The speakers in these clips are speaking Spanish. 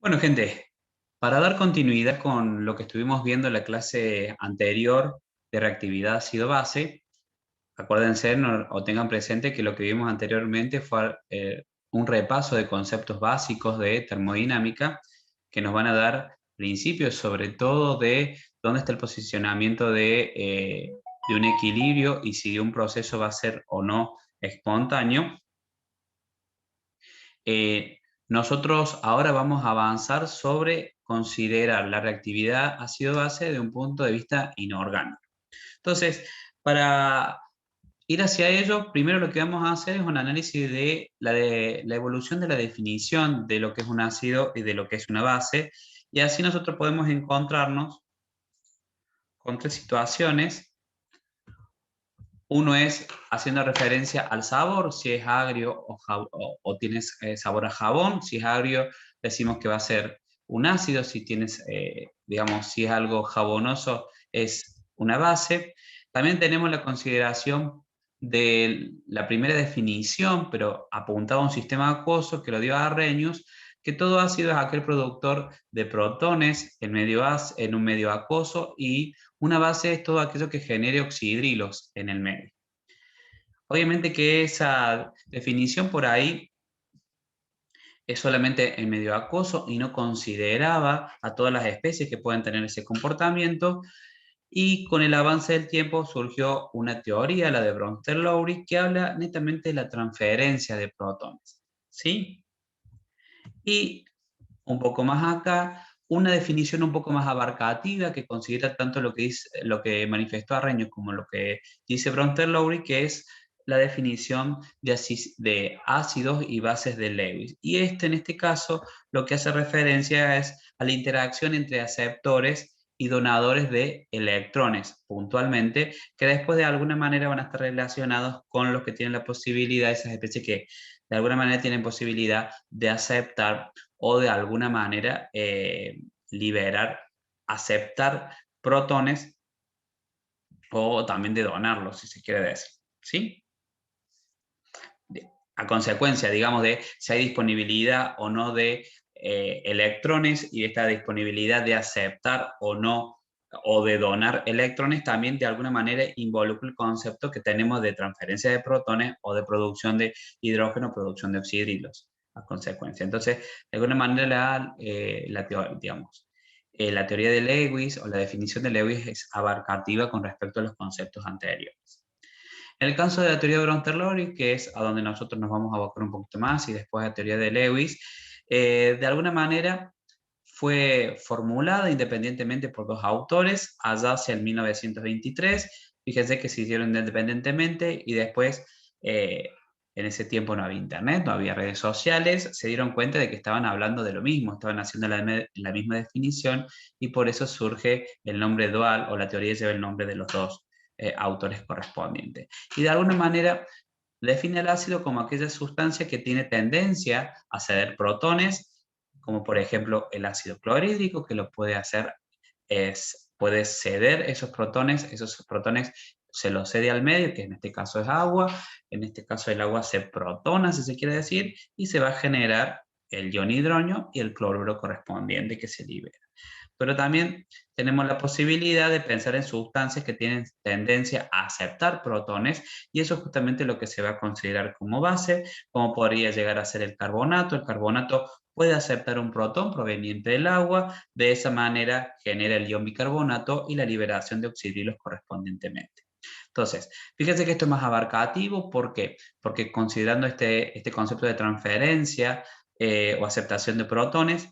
Bueno, gente, para dar continuidad con lo que estuvimos viendo en la clase anterior de reactividad ácido-base, acuérdense o tengan presente que lo que vimos anteriormente fue un repaso de conceptos básicos de termodinámica que nos van a dar principios sobre todo de dónde está el posicionamiento de un equilibrio y si un proceso va a ser o no espontáneo. Eh, Nosotros ahora vamos a avanzar sobre considerar la reactividad ácido-base de un punto de vista inorgánico. Entonces, para ir hacia ello, primero lo que vamos a hacer es un análisis de la evolución de la definición de lo que es un ácido y de lo que es una base, y así nosotros podemos encontrarnos con tres situaciones. Uno es haciendo referencia al sabor, si es agrio o tienes sabor a jabón. Si es agrio, decimos que va a ser un ácido. Si tienes, digamos, si es algo jabonoso, es una base. También tenemos la consideración de la primera definición, pero apuntado a un sistema acuoso que lo dio Arrhenius, que todo ácido es aquel productor de protones en un medio acuoso, y una base es todo aquello que genere oxidrilos en el medio. Obviamente que esa definición por ahí es solamente en medio acuoso y no consideraba a todas las especies que pueden tener ese comportamiento, y con el avance del tiempo surgió una teoría, la de Bronsted-Lowry, que habla netamente de la transferencia de protones, ¿sí? Y un poco más acá, una definición un poco más abarcativa que considera tanto lo que manifestó Arrhenius como lo que dice Bronsted-Lowry, que es la definición de ácidos y bases de Lewis. Y en este caso, lo que hace referencia es a la interacción entre aceptores y donadores de electrones, puntualmente, que después de alguna manera van a estar relacionados con los que tienen la posibilidad, esas especies que de alguna manera tienen posibilidad de aceptar o de alguna manera liberar, aceptar protones, o también de donarlos, si se quiere decir, ¿sí? A consecuencia, digamos, de si hay disponibilidad o no de electrones, y esta disponibilidad de aceptar o no o de donar electrones también de alguna manera involucra el concepto que tenemos de transferencia de protones o de producción de hidrógeno, producción de oxidrilos a consecuencia. Entonces, de alguna manera digamos, la teoría de Lewis o la definición de Lewis es abarcativa con respecto a los conceptos anteriores. En el caso de la teoría de Bronsted-Lowry, que es a donde nosotros nos vamos a abocar un poquito más, y después la teoría de Lewis, de alguna manera fue formulada independientemente por dos autores allá hacia el 1923. Fíjense que se hicieron independientemente, y después, en ese tiempo no había internet, no había redes sociales, se dieron cuenta de que estaban hablando de lo mismo, estaban haciendo la misma definición, y por eso surge el nombre dual, o la teoría lleva el nombre de los dos autores correspondientes. Y de alguna manera define el ácido como aquella sustancia que tiene tendencia a ceder protones, como por ejemplo el ácido clorhídrico, que lo puede hacer, puede ceder esos protones se los cede al medio, que en este caso es agua. En este caso el agua se protona, si se quiere decir, y se va a generar el ion hidronio y el cloruro correspondiente que se libera. Pero también tenemos la posibilidad de pensar en sustancias que tienen tendencia a aceptar protones, y eso es justamente lo que se va a considerar como base, como podría llegar a ser el carbonato. El carbonato puede aceptar un protón proveniente del agua, de esa manera genera el ion bicarbonato y la liberación de oxidrilos correspondientemente. Entonces, fíjense que esto es más abarcativo. ¿Por qué? Porque considerando este concepto de transferencia o aceptación de protones,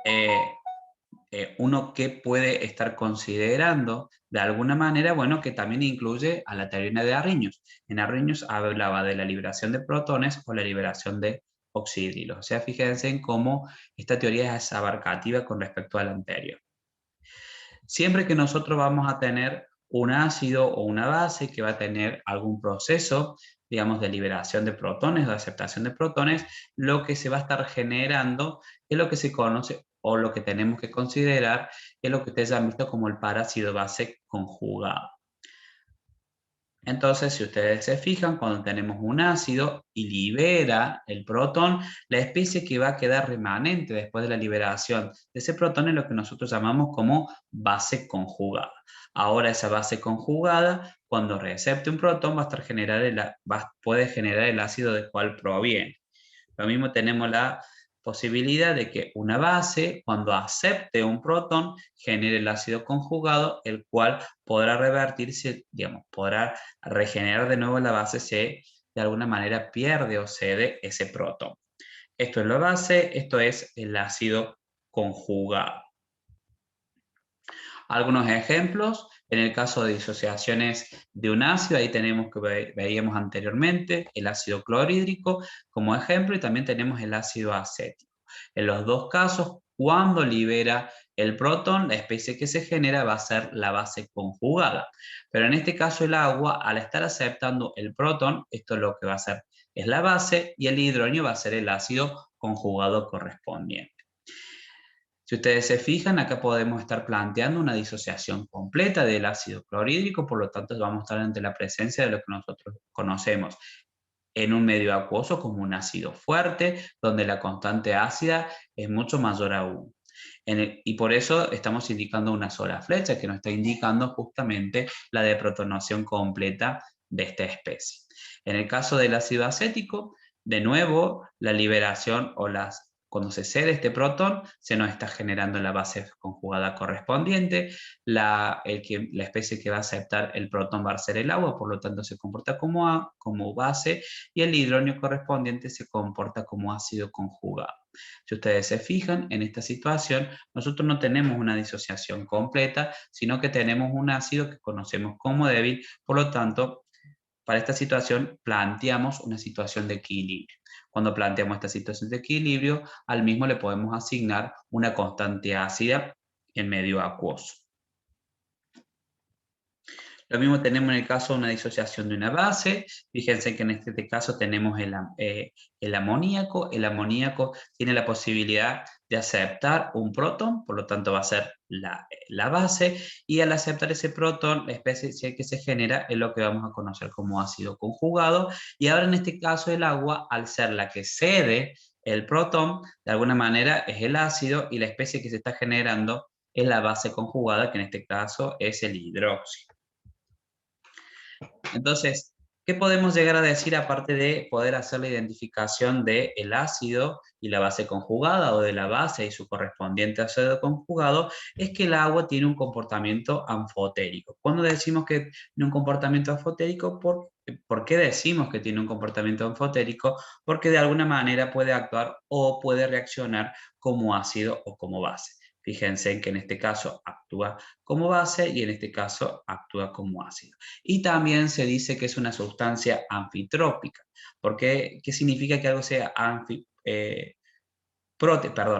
eh, uno que puede estar considerando de alguna manera, bueno, que también incluye a la teoría de Arrhenius. En Arrhenius hablaba de la liberación de protones o la liberación de oxidrilos. O sea, fíjense en cómo esta teoría es abarcativa con respecto a la anterior. Siempre que nosotros vamos a tener un ácido o una base que va a tener algún proceso, digamos, de liberación de protones o de aceptación de protones, lo que se va a estar generando es lo que se conoce, o lo que tenemos que considerar, es lo que ustedes han visto como el parácido base conjugado. Entonces, si ustedes se fijan, cuando tenemos un ácido y libera el protón, la especie que va a quedar remanente después de la liberación de ese protón es lo que nosotros llamamos como base conjugada. Ahora esa base conjugada, cuando recepte un protón, va a estar puede generar el ácido del cual proviene. Lo mismo tenemos la posibilidad de que una base, cuando acepte un protón, genere el ácido conjugado, el cual podrá revertirse, digamos, podrá regenerar de nuevo la base si de alguna manera pierde o cede ese protón. Esto es la base, esto es el ácido conjugado. Algunos ejemplos, en el caso de disociaciones de un ácido, ahí tenemos que veíamos anteriormente el ácido clorhídrico como ejemplo y también tenemos el ácido acético. En los dos casos, cuando libera el protón, la especie que se genera va a ser la base conjugada. Pero en este caso el agua, al estar aceptando el protón, esto lo que va a hacer es la base y el hidrógeno va a ser el ácido conjugado correspondiente. Si ustedes se fijan, acá podemos estar planteando una disociación completa del ácido clorhídrico, por lo tanto vamos a estar ante la presencia de lo que nosotros conocemos en un medio acuoso como un ácido fuerte, donde la constante ácida es mucho mayor a 1. Y por eso estamos indicando una sola flecha que nos está indicando justamente la deprotonación completa de esta especie. En el caso del ácido acético, de nuevo, la liberación cuando se cede este protón, se nos está generando la base conjugada correspondiente. La especie que va a aceptar el protón va a ser el agua, por lo tanto se comporta como base, y el hidrógeno correspondiente se comporta como ácido conjugado. Si ustedes se fijan, en esta situación nosotros no tenemos una disociación completa, sino que tenemos un ácido que conocemos como débil, por lo tanto, para esta situación planteamos una situación de equilibrio. Cuando planteamos esta situación de equilibrio, al mismo le podemos asignar una constante ácida en medio acuoso. Lo mismo tenemos en el caso de una disociación de una base. Fíjense que en este caso tenemos el amoníaco. El amoníaco tiene la posibilidad de aceptar un protón, por lo tanto va a ser la base, y al aceptar ese protón, la especie que se genera es lo que vamos a conocer como ácido conjugado. Y ahora en este caso el agua, al ser la que cede el protón, de alguna manera es el ácido, y la especie que se está generando es la base conjugada, que en este caso es el hidróxido. Entonces, ¿qué podemos llegar a decir aparte de poder hacer la identificación del ácido y la base conjugada, o de la base y su correspondiente ácido conjugado? Es que el agua tiene un comportamiento anfotérico. Cuando decimos que tiene un comportamiento anfotérico, ¿por qué decimos que tiene un comportamiento anfotérico? Porque de alguna manera puede actuar o puede reaccionar como ácido o como base. Fíjense que en este caso actúa como base y en este caso actúa como ácido. Y también se dice que es una sustancia anfitrópica. ¿Qué significa que algo sea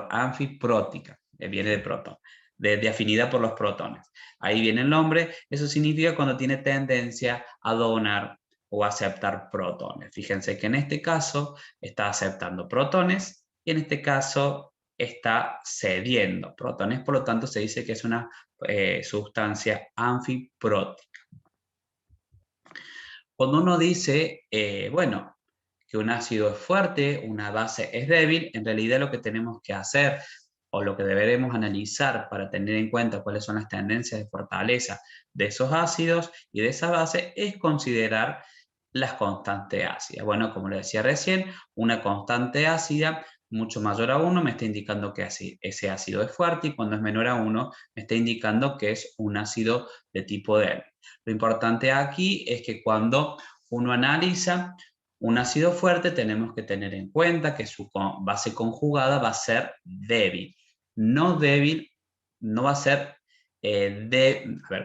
anfiprótica? Viene de protón, de afinidad por los protones. Ahí viene el nombre. Eso significa cuando tiene tendencia a donar o aceptar protones. Fíjense que en este caso está aceptando protones y en este caso está cediendo protones, por lo tanto se dice que es una sustancia anfiprótica. Cuando uno dice, bueno, que un ácido es fuerte, una base es débil, en realidad lo que tenemos que hacer o lo que deberemos analizar para tener en cuenta cuáles son las tendencias de fortaleza de esos ácidos y de esa base es considerar las constantes ácidas. Bueno, como le decía recién, una constante ácida mucho mayor a 1 me está indicando que ese ácido es fuerte, y cuando es menor a 1 me está indicando que es un ácido de tipo débil. Lo importante aquí es que cuando uno analiza un ácido fuerte, tenemos que tener en cuenta que su base conjugada va a ser débil. No débil, no va a ser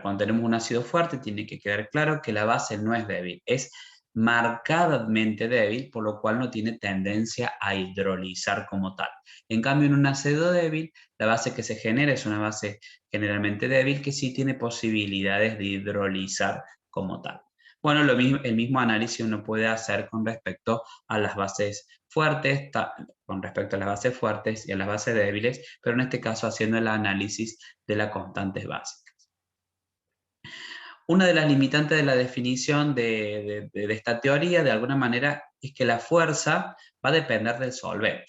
cuando tenemos un ácido fuerte, tiene que quedar claro que la base no es débil, es marcadamente débil, por lo cual no tiene tendencia a hidrolizar como tal. En cambio, en un ácido débil, la base que se genera es una base generalmente débil que sí tiene posibilidades de hidrolizar como tal. Bueno, el mismo análisis uno puede hacer con respecto a las bases fuertes, con respecto a las bases fuertes y a las bases débiles, pero en este caso haciendo el análisis de las constantes básicas. Una de las limitantes de la definición de esta teoría, de alguna manera, es que la fuerza va a depender del solvente.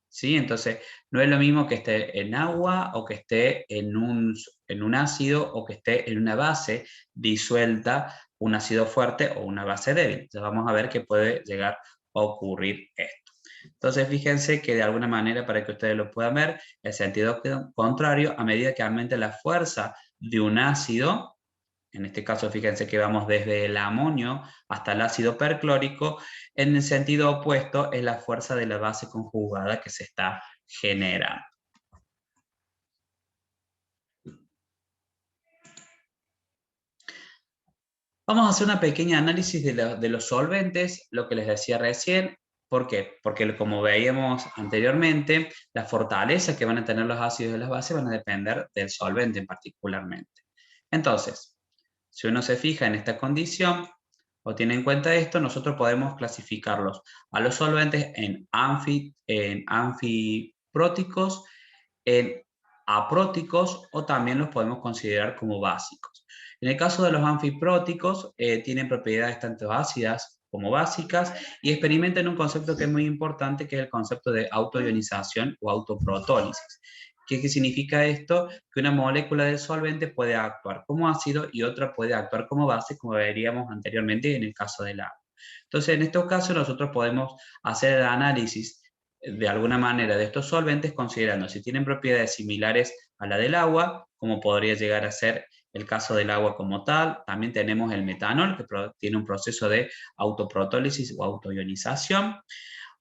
¿Sí? Entonces, no es lo mismo que esté en agua o que esté en un ácido o que esté en una base disuelta, un ácido fuerte o una base débil. Entonces, vamos a ver qué puede llegar a ocurrir esto. Entonces, fíjense que de alguna manera, para que ustedes lo puedan ver, el sentido contrario, a medida que aumente la fuerza de un ácido, en este caso, fíjense que vamos desde el amonio hasta el ácido perclórico, en el sentido opuesto es la fuerza de la base conjugada que se está generando. Vamos a hacer una pequeña análisis de los solventes, lo que les decía recién. ¿Por qué? Porque como veíamos anteriormente, la fortaleza que van a tener los ácidos de las bases van a depender del solvente particularmente. Entonces, si uno se fija en esta condición o tiene en cuenta esto, nosotros podemos clasificarlos a los solventes en anfipróticos, en apróticos o también los podemos considerar como básicos. En el caso de los anfipróticos, tienen propiedades tanto ácidas como básicas y experimentan un concepto que es muy importante, que es el concepto de autoionización o autoprotólisis. ¿Qué significa esto? Que una molécula del solvente puede actuar como ácido y otra puede actuar como base, como veríamos anteriormente en el caso del agua. Entonces, en estos casos nosotros podemos hacer el análisis de alguna manera de estos solventes considerando si tienen propiedades similares a la del agua, como podría llegar a ser el caso del agua como tal. También tenemos el metanol, que tiene un proceso de autoprotólisis o autoionización,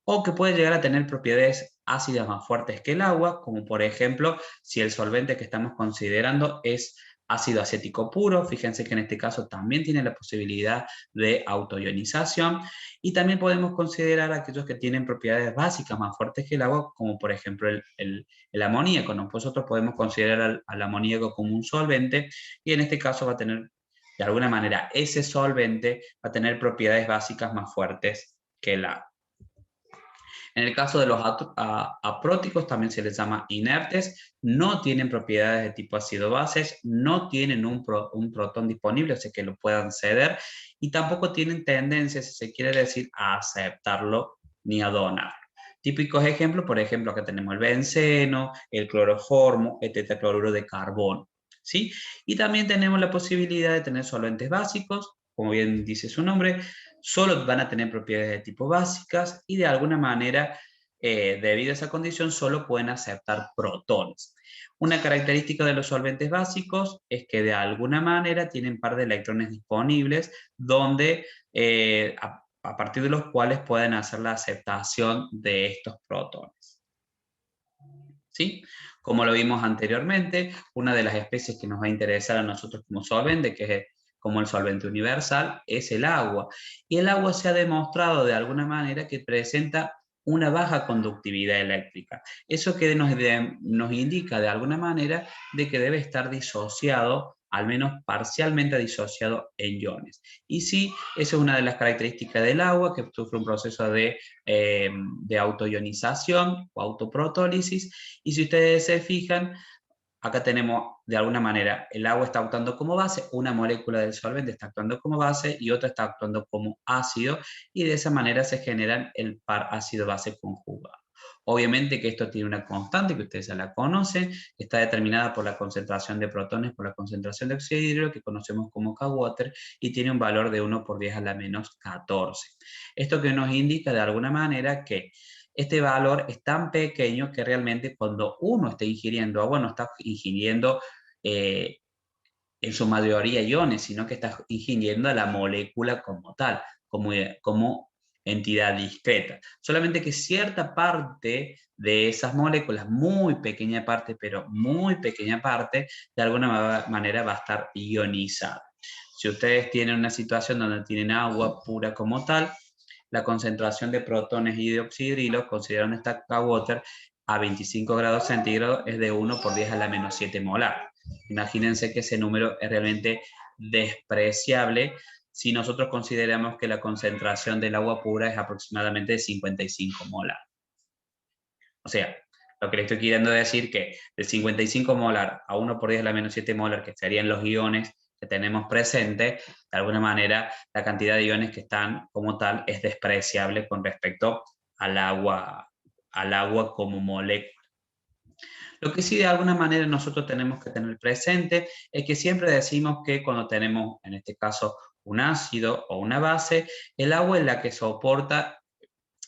o que puede llegar a tener propiedades ácidas más fuertes que el agua, como por ejemplo, si el solvente que estamos considerando es ácido acético puro, fíjense que en este caso también tiene la posibilidad de autoionización, y también podemos considerar aquellos que tienen propiedades básicas más fuertes que el agua, como por ejemplo el amoníaco. Nosotros podemos considerar al amoníaco como un solvente, y en este caso va a tener, de alguna manera, ese solvente va a tener propiedades básicas más fuertes que el agua. En el caso de los apróticos también se les llama inertes, no tienen propiedades de tipo ácido-bases, no tienen un protón disponible, o sea que lo puedan ceder, y tampoco tienen tendencia, si se quiere decir, a aceptarlo ni a donar. Típicos ejemplos, por ejemplo, acá tenemos el benceno, el cloroformo, el tetracloruro de carbono, ¿sí? Y también tenemos la posibilidad de tener solventes básicos, como bien dice su nombre, solo van a tener propiedades de tipo básicas y de alguna manera, debido a esa condición, solo pueden aceptar protones. Una característica de los solventes básicos es que de alguna manera tienen par de electrones disponibles donde, a partir de los cuales pueden hacer la aceptación de estos protones. ¿Sí? Como lo vimos anteriormente, una de las especies que nos va a interesar a nosotros como solvente, que es como el solvente universal, es el agua. Y el agua se ha demostrado de alguna manera que presenta una baja conductividad eléctrica. Eso que nos indica de alguna manera de que debe estar disociado, al menos parcialmente disociado en iones. Y sí, esa es una de las características del agua, que sufre un proceso de autoionización o autoprotólisis. Y si ustedes se fijan, acá tenemos de alguna manera el agua está actuando como base, una molécula del solvente está actuando como base y otra está actuando como ácido, y de esa manera se generan el par ácido-base conjugado. Obviamente que esto tiene una constante que ustedes ya la conocen, está determinada por la concentración de protones por la concentración de oxígeno, que conocemos como K-Water, y tiene un valor de 1 por 10 a la menos 14. Esto que nos indica de alguna manera que este valor es tan pequeño que realmente cuando uno está ingiriendo agua no está ingiriendo en su mayoría iones, sino que está ingiriendo a la molécula como tal, como entidad discreta. Solamente que cierta parte de esas moléculas, muy pequeña parte, pero muy pequeña parte, de alguna manera va a estar ionizada. Si ustedes tienen una situación donde tienen agua pura como tal, la concentración de protones y de oxidrilo, considerando esta K-Water, a 25 grados centígrados es de 1 por 10 a la menos 7 molar. Imagínense que ese número es realmente despreciable si nosotros consideramos que la concentración del agua pura es aproximadamente de 55 molar. O sea, lo que le estoy queriendo decir que de 55 molar a 1 por 10 a la menos 7 molar, que serían los iones que tenemos presente, de alguna manera la cantidad de iones que están como tal es despreciable con respecto al agua como molécula. Lo que sí de alguna manera nosotros tenemos que tener presente es que siempre decimos que cuando tenemos, en este caso, un ácido o una base, el agua es la que soporta,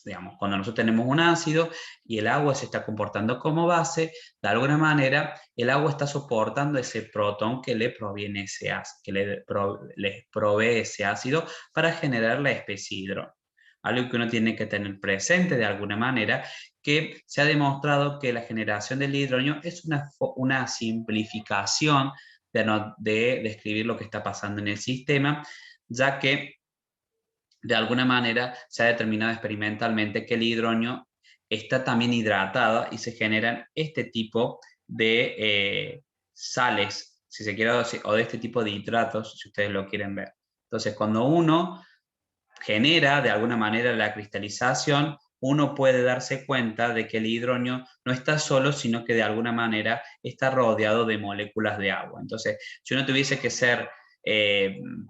digamos, cuando nosotros tenemos un ácido y el agua se está comportando como base, de alguna manera el agua está soportando ese protón que le proviene ese ácido, que le provee ese ácido para generar la especie hidrógeno. Algo que uno tiene que tener presente de alguna manera, que se ha demostrado que la generación del hidrógeno es una simplificación de describir lo que está pasando en el sistema, ya que de alguna manera se ha determinado experimentalmente que el hidrógeno está también hidratado y se generan este tipo de sales, si se quiere, o de este tipo de hidratos, si ustedes lo quieren ver. Entonces, cuando uno genera de alguna manera la cristalización, uno puede darse cuenta de que el hidrógeno no está solo, sino que de alguna manera está rodeado de moléculas de agua. Entonces, si uno tuviese que ser un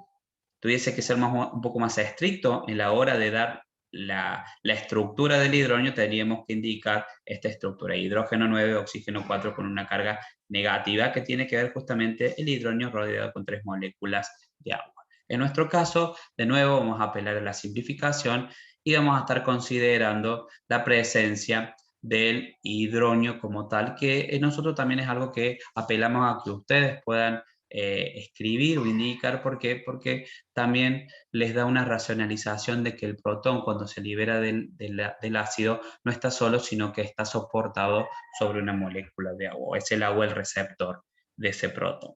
poco más estricto en la hora de dar la estructura del hidrógeno, tendríamos que indicar esta estructura: hidrógeno 9, oxígeno 4 con una carga negativa, que tiene que ver justamente el hidrógeno rodeado con 3 moléculas de agua. En nuestro caso, de nuevo, vamos a apelar a la simplificación y vamos a estar considerando la presencia del hidrógeno como tal, que nosotros también es algo que apelamos a que ustedes puedan escribir o indicar. ¿Por qué? Porque también les da una racionalización de que el protón, cuando se libera del ácido, no está solo, sino que está soportado sobre una molécula de agua. Es el agua el receptor de ese protón.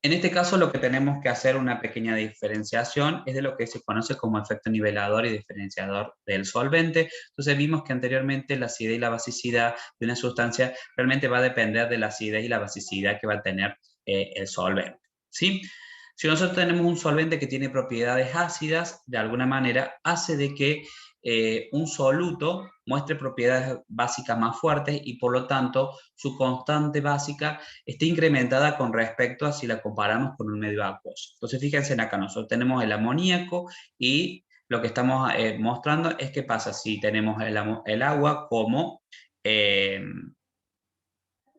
En este caso, lo que tenemos que hacer una pequeña diferenciación es de lo que se conoce como efecto nivelador y diferenciador del solvente. Entonces vimos que anteriormente la acidez y la basicidad de una sustancia realmente va a depender de la acidez y la basicidad que va a tener el solvente, ¿sí? Si nosotros tenemos un solvente que tiene propiedades ácidas, de alguna manera hace de que un soluto muestre propiedades básicas más fuertes y por lo tanto su constante básica está incrementada con respecto a si la comparamos con un medio acuoso. Entonces fíjense acá, nosotros tenemos el amoníaco y lo que estamos mostrando es qué pasa si tenemos el agua como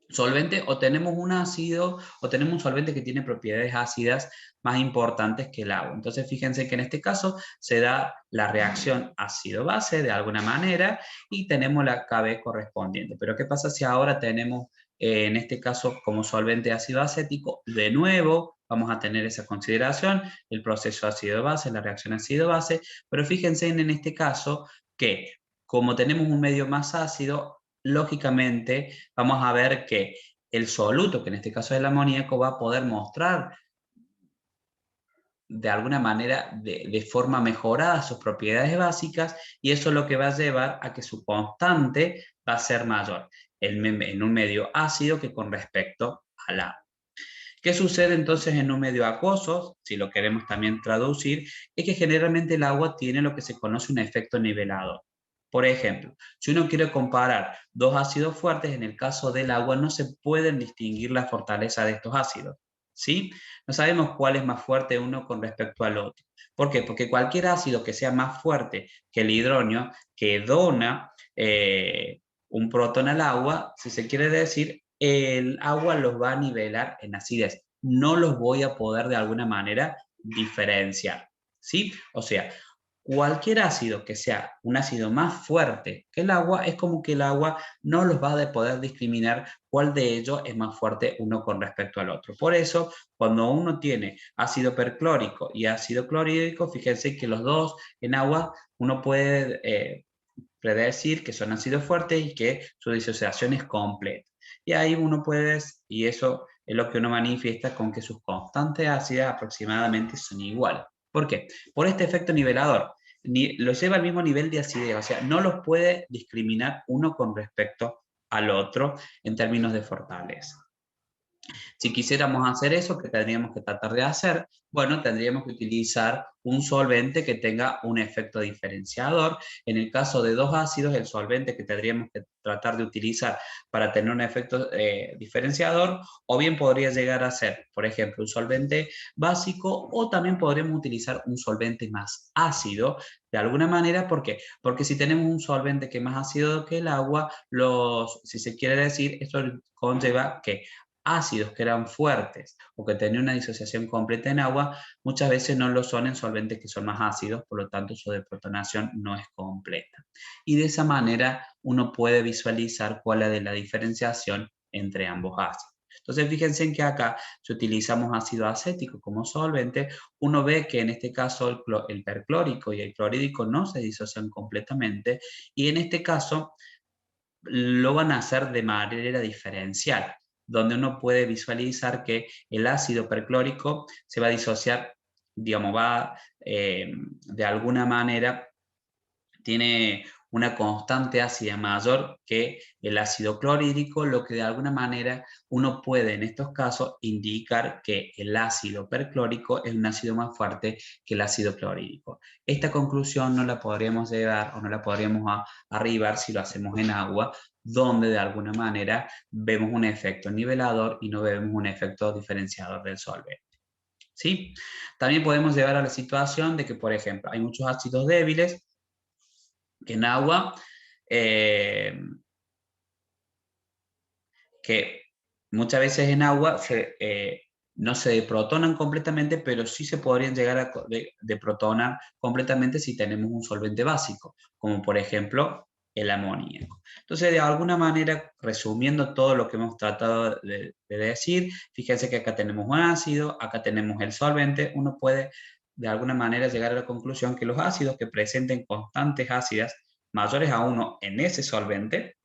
solvente, o tenemos un ácido, o tenemos un solvente que tiene propiedades ácidas más importantes que el agua. Entonces fíjense que en este caso se da la reacción ácido-base de alguna manera y tenemos la KB correspondiente. Pero ¿qué pasa si ahora tenemos, en este caso, como solvente ácido acético? De nuevo vamos a tener esa consideración, el proceso ácido-base, la reacción ácido-base, pero fíjense en este caso que como tenemos un medio más ácido, lógicamente vamos a ver que el soluto, que en este caso es el amoníaco, va a poder mostrar de alguna manera de forma mejorada sus propiedades básicas, y eso es lo que va a llevar a que su constante va a ser mayor en un medio ácido que con respecto al agua. ¿Qué sucede entonces en un medio acuoso? Si lo queremos también traducir, es que generalmente el agua tiene lo que se conoce un efecto nivelador. Por ejemplo, si uno quiere comparar dos ácidos fuertes, en el caso del agua no se pueden distinguir la fortaleza de estos ácidos, ¿sí? No sabemos cuál es más fuerte uno con respecto al otro. ¿Por qué? Porque cualquier ácido que sea más fuerte que el hidrógeno, que dona un protón al agua, si se quiere decir, el agua los va a nivelar en acidez. No los voy a poder de alguna manera diferenciar, ¿sí? O sea, cualquier ácido que sea un ácido más fuerte que el agua, es como que el agua no los va a poder discriminar cuál de ellos es más fuerte uno con respecto al otro. Por eso, cuando uno tiene ácido perclórico y ácido clorhídrico, fíjense que los dos en agua uno puede predecir que son ácidos fuertes y que su disociación es completa. Y ahí uno puede, y eso es lo que uno manifiesta con que sus constantes ácidas aproximadamente son iguales. ¿Por qué? Por este efecto nivelador. Lo lleva al mismo nivel de acidez, o sea, no los puede discriminar uno con respecto al otro en términos de fortaleza. Si quisiéramos hacer eso, ¿qué tendríamos que tratar de hacer? Bueno, tendríamos que utilizar un solvente que tenga un efecto diferenciador. En el caso de dos ácidos, el solvente que tendríamos que tratar de utilizar para tener un efecto diferenciador, o bien podría llegar a ser, por ejemplo, un solvente básico, o también podríamos utilizar un solvente más ácido, de alguna manera. ¿Por qué? Porque si tenemos un solvente que es más ácido que el agua, si se quiere decir, esto conlleva que ácidos que eran fuertes o que tenían una disociación completa en agua, muchas veces no lo son en solventes que son más ácidos, por lo tanto su deprotonación no es completa. Y de esa manera uno puede visualizar cuál es la diferenciación entre ambos ácidos. Entonces fíjense en que acá, si utilizamos ácido acético como solvente, uno ve que en este caso el perclórico y el clorhídrico no se disocian completamente, y en este caso lo van a hacer de manera diferencial, donde uno puede visualizar que el ácido perclórico se va a disociar, digamos, de alguna manera, tiene una constante ácida mayor que el ácido clorhídrico, lo que de alguna manera uno puede en estos casos indicar que el ácido perclórico es un ácido más fuerte que el ácido clorhídrico. Esta conclusión no la podríamos llegar o no la podríamos arribar si lo hacemos en agua, donde de alguna manera vemos un efecto nivelador y no vemos un efecto diferenciador del solvente. ¿Sí? También podemos llegar a la situación de que, por ejemplo, hay muchos ácidos débiles que en agua, eh, que muchas veces en agua no se deprotonan completamente, pero sí se podrían llegar a deprotonar completamente si tenemos un solvente básico, como por ejemplo el amoníaco. Entonces, de alguna manera, resumiendo todo lo que hemos tratado de decir, fíjense que acá tenemos un ácido, acá tenemos el solvente. Uno puede de alguna manera llegar a la conclusión que los ácidos que presenten constantes ácidas mayores a 1 en ese solvente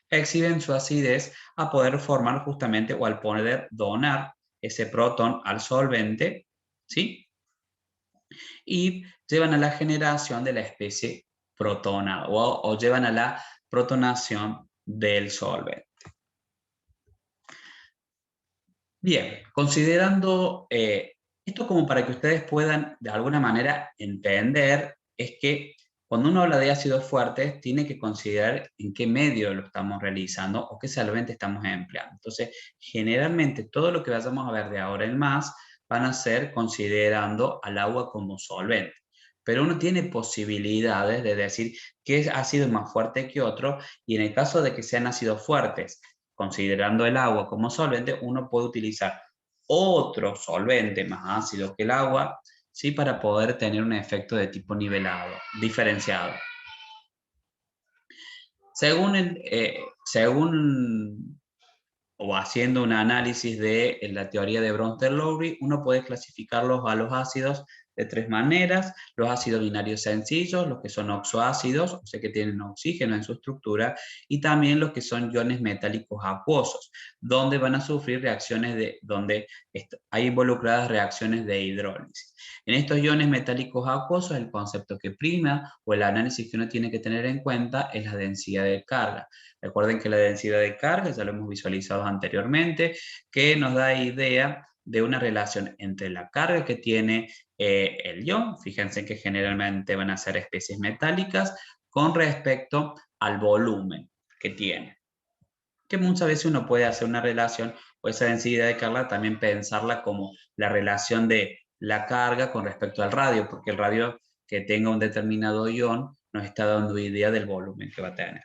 exhiben su acidez a poder formar justamente, o al poder donar ese protón al solvente, ¿sí? Y llevan a la generación de la especie protona, o llevan a la protonación del solvente. Bien, considerando esto como para que ustedes puedan de alguna manera entender, es que cuando uno habla de ácidos fuertes, tiene que considerar en qué medio lo estamos realizando o qué solvente estamos empleando. Entonces, generalmente todo lo que vayamos a ver de ahora en más van a ser considerando al agua como solvente. Pero uno tiene posibilidades de decir qué ácido es más fuerte que otro, y en el caso de que sean ácidos fuertes, considerando el agua como solvente, uno puede utilizar otro solvente más ácido que el agua, ¿sí? Para poder tener un efecto de tipo nivelado, diferenciado. Según o haciendo un análisis de la teoría de Bronsted-Lowry, uno puede clasificarlos a los ácidos de tres maneras: los ácidos binarios sencillos, los que son oxoácidos, o sea que tienen oxígeno en su estructura, y también los que son iones metálicos acuosos, donde van a sufrir reacciones donde hay involucradas reacciones de hidrólisis. En estos iones metálicos acuosos, el concepto que prima o el análisis que uno tiene que tener en cuenta es la densidad de carga. Recuerden que la densidad de carga, ya lo hemos visualizado anteriormente, que nos da idea de una relación entre la carga que tiene el ion, fíjense que generalmente van a ser especies metálicas, con respecto al volumen que tiene. Que muchas veces uno puede hacer una relación, o esa densidad de carga también pensarla como la relación de la carga con respecto al radio, porque el radio que tenga un determinado ion nos está dando idea del volumen que va a tener.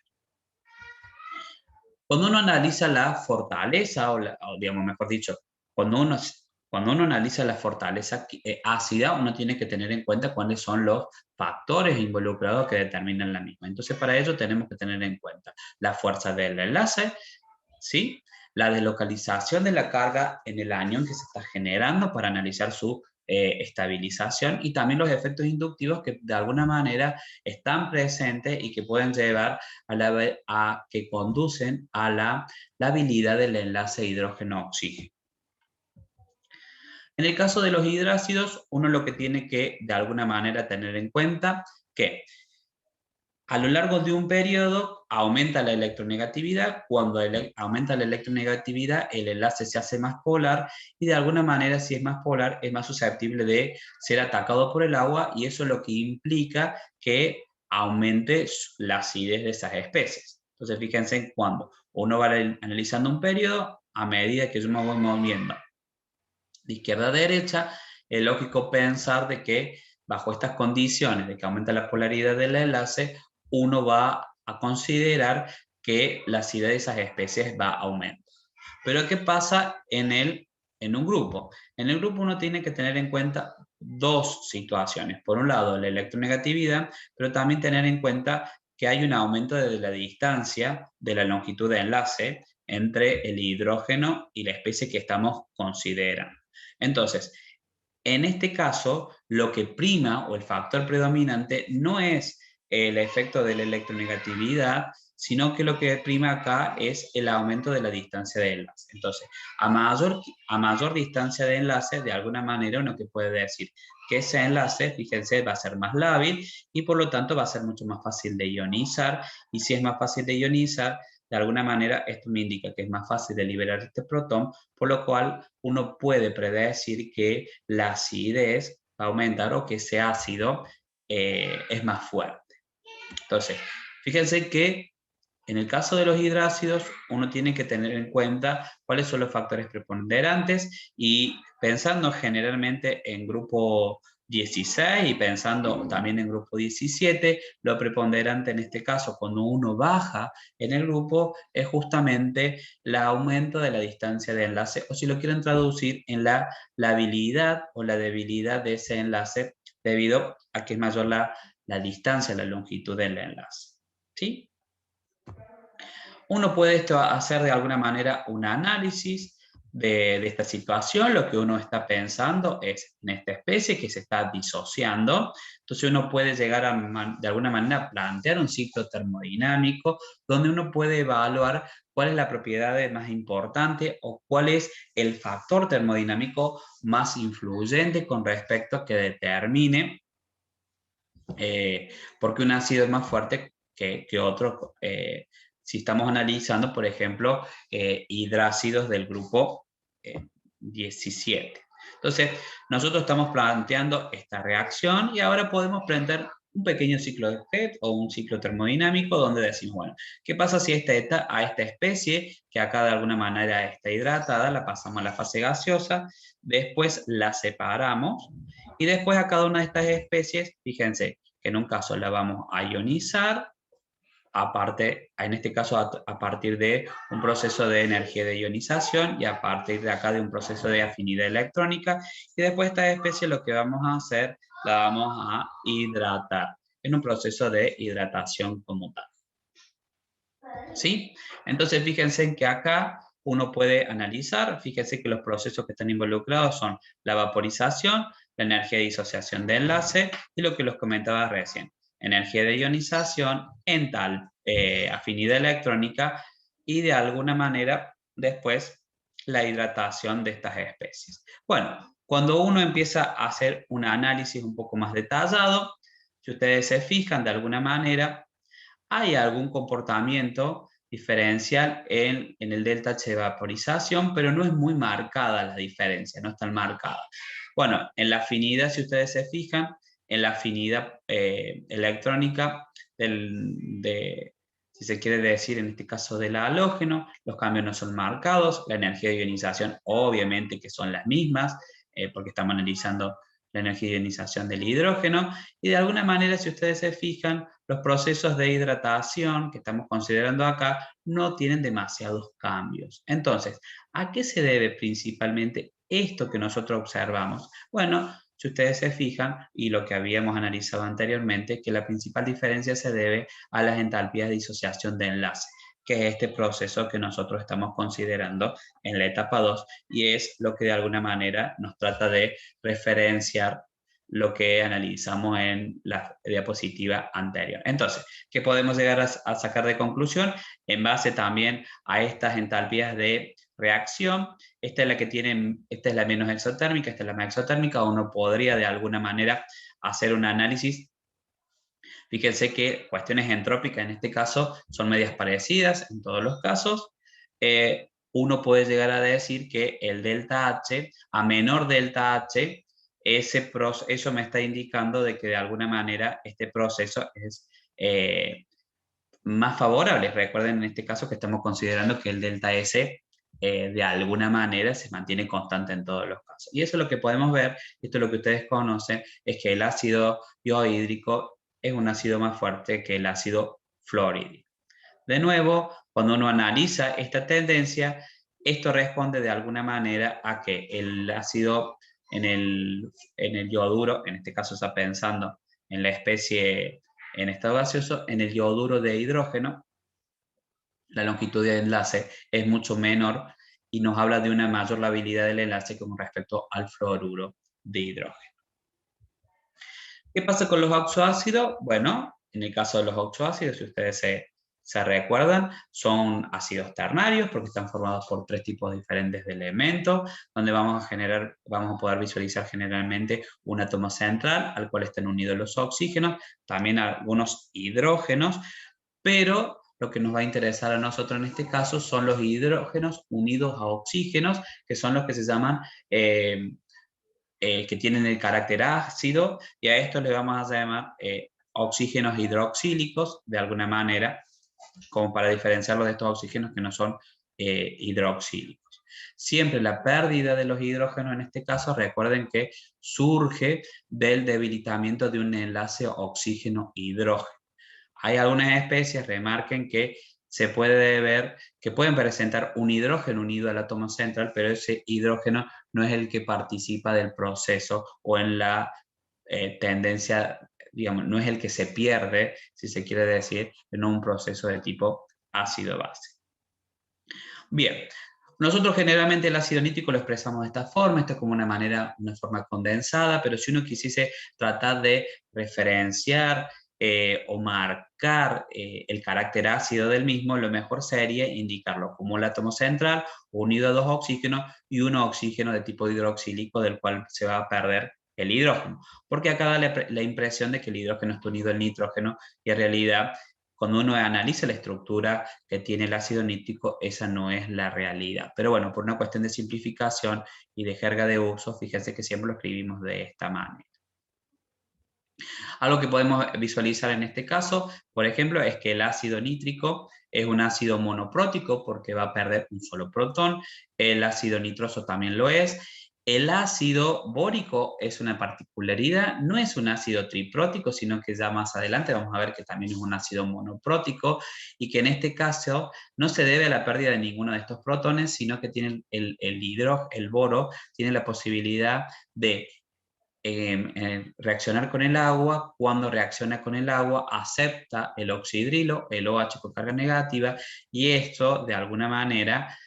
Cuando uno analiza la fortaleza, o digamos, mejor dicho, cuando uno analiza la fortaleza ácida, uno tiene que tener en cuenta cuáles son los factores involucrados que determinan la misma. Entonces, para ello tenemos que tener en cuenta la fuerza del enlace, ¿sí? La deslocalización de la carga en el anión que se está generando para analizar su estabilización, y también los efectos inductivos que de alguna manera están presentes y que pueden llevar que conducen a la habilidad del enlace hidrógeno-oxígeno. En el caso de los hidrácidos, uno lo que tiene que de alguna manera tener en cuenta que a lo largo de un periodo aumenta la electronegatividad. Cuando aumenta la electronegatividad, el enlace se hace más polar y de alguna manera, si es más polar, es más susceptible de ser atacado por el agua, y eso es lo que implica que aumente la acidez de esas especies. Entonces, fíjense, cuando uno va analizando un periodo, a medida que yo me voy moviendo de izquierda a derecha, es lógico pensar de que bajo estas condiciones de que aumenta la polaridad del enlace, uno va a considerar que la acidez de esas especies va a aumentar. Pero ¿qué pasa en un grupo? En el grupo uno tiene que tener en cuenta dos situaciones. Por un lado, la electronegatividad, pero también tener en cuenta que hay un aumento de la distancia de la longitud de enlace entre el hidrógeno y la especie que estamos considerando. Entonces, en este caso, lo que prima o el factor predominante no es el efecto de la electronegatividad, sino que lo que prima acá es el aumento de la distancia de enlace. Entonces, a mayor distancia de enlace, de alguna manera uno que puede decir que ese enlace, fíjense, va a ser más lábil y por lo tanto va a ser mucho más fácil de ionizar, y si es más fácil de ionizar, de alguna manera esto me indica que es más fácil de liberar este protón, por lo cual uno puede predecir que la acidez va a aumentar o que ese ácido es más fuerte. Entonces, fíjense que en el caso de los hidrácidos, uno tiene que tener en cuenta cuáles son los factores preponderantes, y pensando generalmente en grupo 16 y pensando también en grupo 17, lo preponderante en este caso, cuando uno baja en el grupo, es justamente el aumento de la distancia de enlace, o si lo quieren traducir, en la habilidad o la debilidad de ese enlace, debido a que es mayor la distancia, la longitud del enlace. ¿Sí? Uno puede hacer de alguna manera un análisis de esta situación. Lo que uno está pensando es en esta especie que se está disociando. Entonces uno puede llegar de alguna manera a plantear un ciclo termodinámico donde uno puede evaluar cuál es la propiedad más importante o cuál es el factor termodinámico más influyente con respecto a que determine porque un ácido es más fuerte que otro. Si estamos analizando, por ejemplo, hidrácidos del grupo 17. Entonces, nosotros estamos planteando esta reacción y ahora podemos plantear un pequeño ciclo de Head o un ciclo termodinámico donde decimos, bueno, ¿qué pasa si a esta especie, que acá de alguna manera está hidratada, la pasamos a la fase gaseosa, después la separamos y después a cada una de estas especies, fíjense, que en un caso la vamos a ionizar, aparte, en este caso a partir de un proceso de energía de ionización y a partir de acá de un proceso de afinidad electrónica, y después esta especie lo que vamos a hacer, la vamos a hidratar en un proceso de hidratación como tal. ¿Sí? Entonces fíjense en que acá uno puede analizar, fíjense que los procesos que están involucrados son la vaporización, la energía de disociación de enlace y lo que los comentaba recién, energía de ionización, afinidad electrónica y de alguna manera después la hidratación de estas especies. Bueno, cuando uno empieza a hacer un análisis un poco más detallado, si ustedes se fijan de alguna manera, hay algún comportamiento diferencial en el delta H de vaporización, pero no es muy marcada la diferencia, no es tan marcada. Bueno, en la afinidad, si ustedes se fijan, en la afinidad electrónica si se quiere decir en este caso del halógeno, los cambios no son marcados, la energía de ionización obviamente que son las mismas, porque estamos analizando la energía de ionización del hidrógeno, y de alguna manera, si ustedes se fijan, los procesos de hidratación que estamos considerando acá no tienen demasiados cambios. Entonces, ¿a qué se debe principalmente esto que nosotros observamos? Bueno, si ustedes se fijan, y lo que habíamos analizado anteriormente, que la principal diferencia se debe a las entalpías de disociación de enlace, que es este proceso que nosotros estamos considerando en la etapa 2, y es lo que de alguna manera nos trata de referenciar lo que analizamos en la diapositiva anterior. Entonces, ¿qué podemos llegar a sacar de conclusión? En base también a estas entalpías de reacción, esta es la menos exotérmica, esta es la más exotérmica, uno podría de alguna manera hacer un análisis Fíjense que cuestiones entrópicas en este caso son medias parecidas en todos los casos. Uno puede llegar a decir que el delta H, a menor delta H, eso me está indicando de que de alguna manera este proceso es más favorable. Recuerden en este caso que estamos considerando que el delta S de alguna manera se mantiene constante en todos los casos. Y eso es lo que podemos ver, esto es lo que ustedes conocen, es que el ácido iohídrico es un ácido más fuerte que el ácido fluorhídrico. De nuevo, cuando uno analiza esta tendencia, esto responde de alguna manera a que el ácido en el yoduro, en este caso está pensando en la especie en estado gaseoso, en el yoduro de hidrógeno, la longitud de enlace es mucho menor y nos habla de una mayor labilidad del enlace con respecto al fluoruro de hidrógeno. ¿Qué pasa con los oxoácidos? Bueno, en el caso de los oxoácidos, si ustedes se recuerdan, son ácidos ternarios porque están formados por 3 tipos diferentes de elementos, donde vamos a poder visualizar generalmente un átomo central al cual están unidos los oxígenos, también algunos hidrógenos, pero lo que nos va a interesar a nosotros en este caso son los hidrógenos unidos a oxígenos, que son los que se llaman que tienen el carácter ácido, y a esto le vamos a llamar oxígenos hidroxílicos, de alguna manera, como para diferenciarlos de estos oxígenos que no son hidroxílicos. Siempre la pérdida de los hidrógenos, en este caso, recuerden que surge del debilitamiento de un enlace oxígeno-hidrógeno. Hay algunas especies, remarquen, que se puede ver que pueden presentar un hidrógeno unido al átomo central, pero ese hidrógeno no es el que participa del proceso o en la tendencia, digamos, no es el que se pierde, si se quiere decir, en un proceso de tipo ácido-base. Bien, nosotros generalmente el ácido nítrico lo expresamos de esta forma, esta es como una forma condensada, pero si uno quisiese tratar de referenciar o marcar el carácter ácido del mismo, lo mejor sería indicarlo como el átomo central unido a 2 oxígenos y un oxígeno de tipo hidroxílico del cual se va a perder el hidrógeno, porque acá da la impresión de que el hidrógeno está unido al nitrógeno y en realidad cuando uno analiza la estructura que tiene el ácido nítrico, esa no es la realidad. Pero bueno, por una cuestión de simplificación y de jerga de uso, fíjense que siempre lo escribimos de esta manera. Algo que podemos visualizar en este caso, por ejemplo, es que el ácido nítrico es un ácido monoprótico porque va a perder un solo protón, el ácido nitroso también lo es. El ácido bórico es una particularidad, no es un ácido triprótico, sino que ya más adelante vamos a ver que también es un ácido monoprótico y que en este caso no se debe a la pérdida de ninguno de estos protones, sino que tiene el boro tiene la posibilidad de reaccionar con el agua. Cuando reacciona con el agua acepta el oxidrilo, el OH con carga negativa, y esto de alguna manera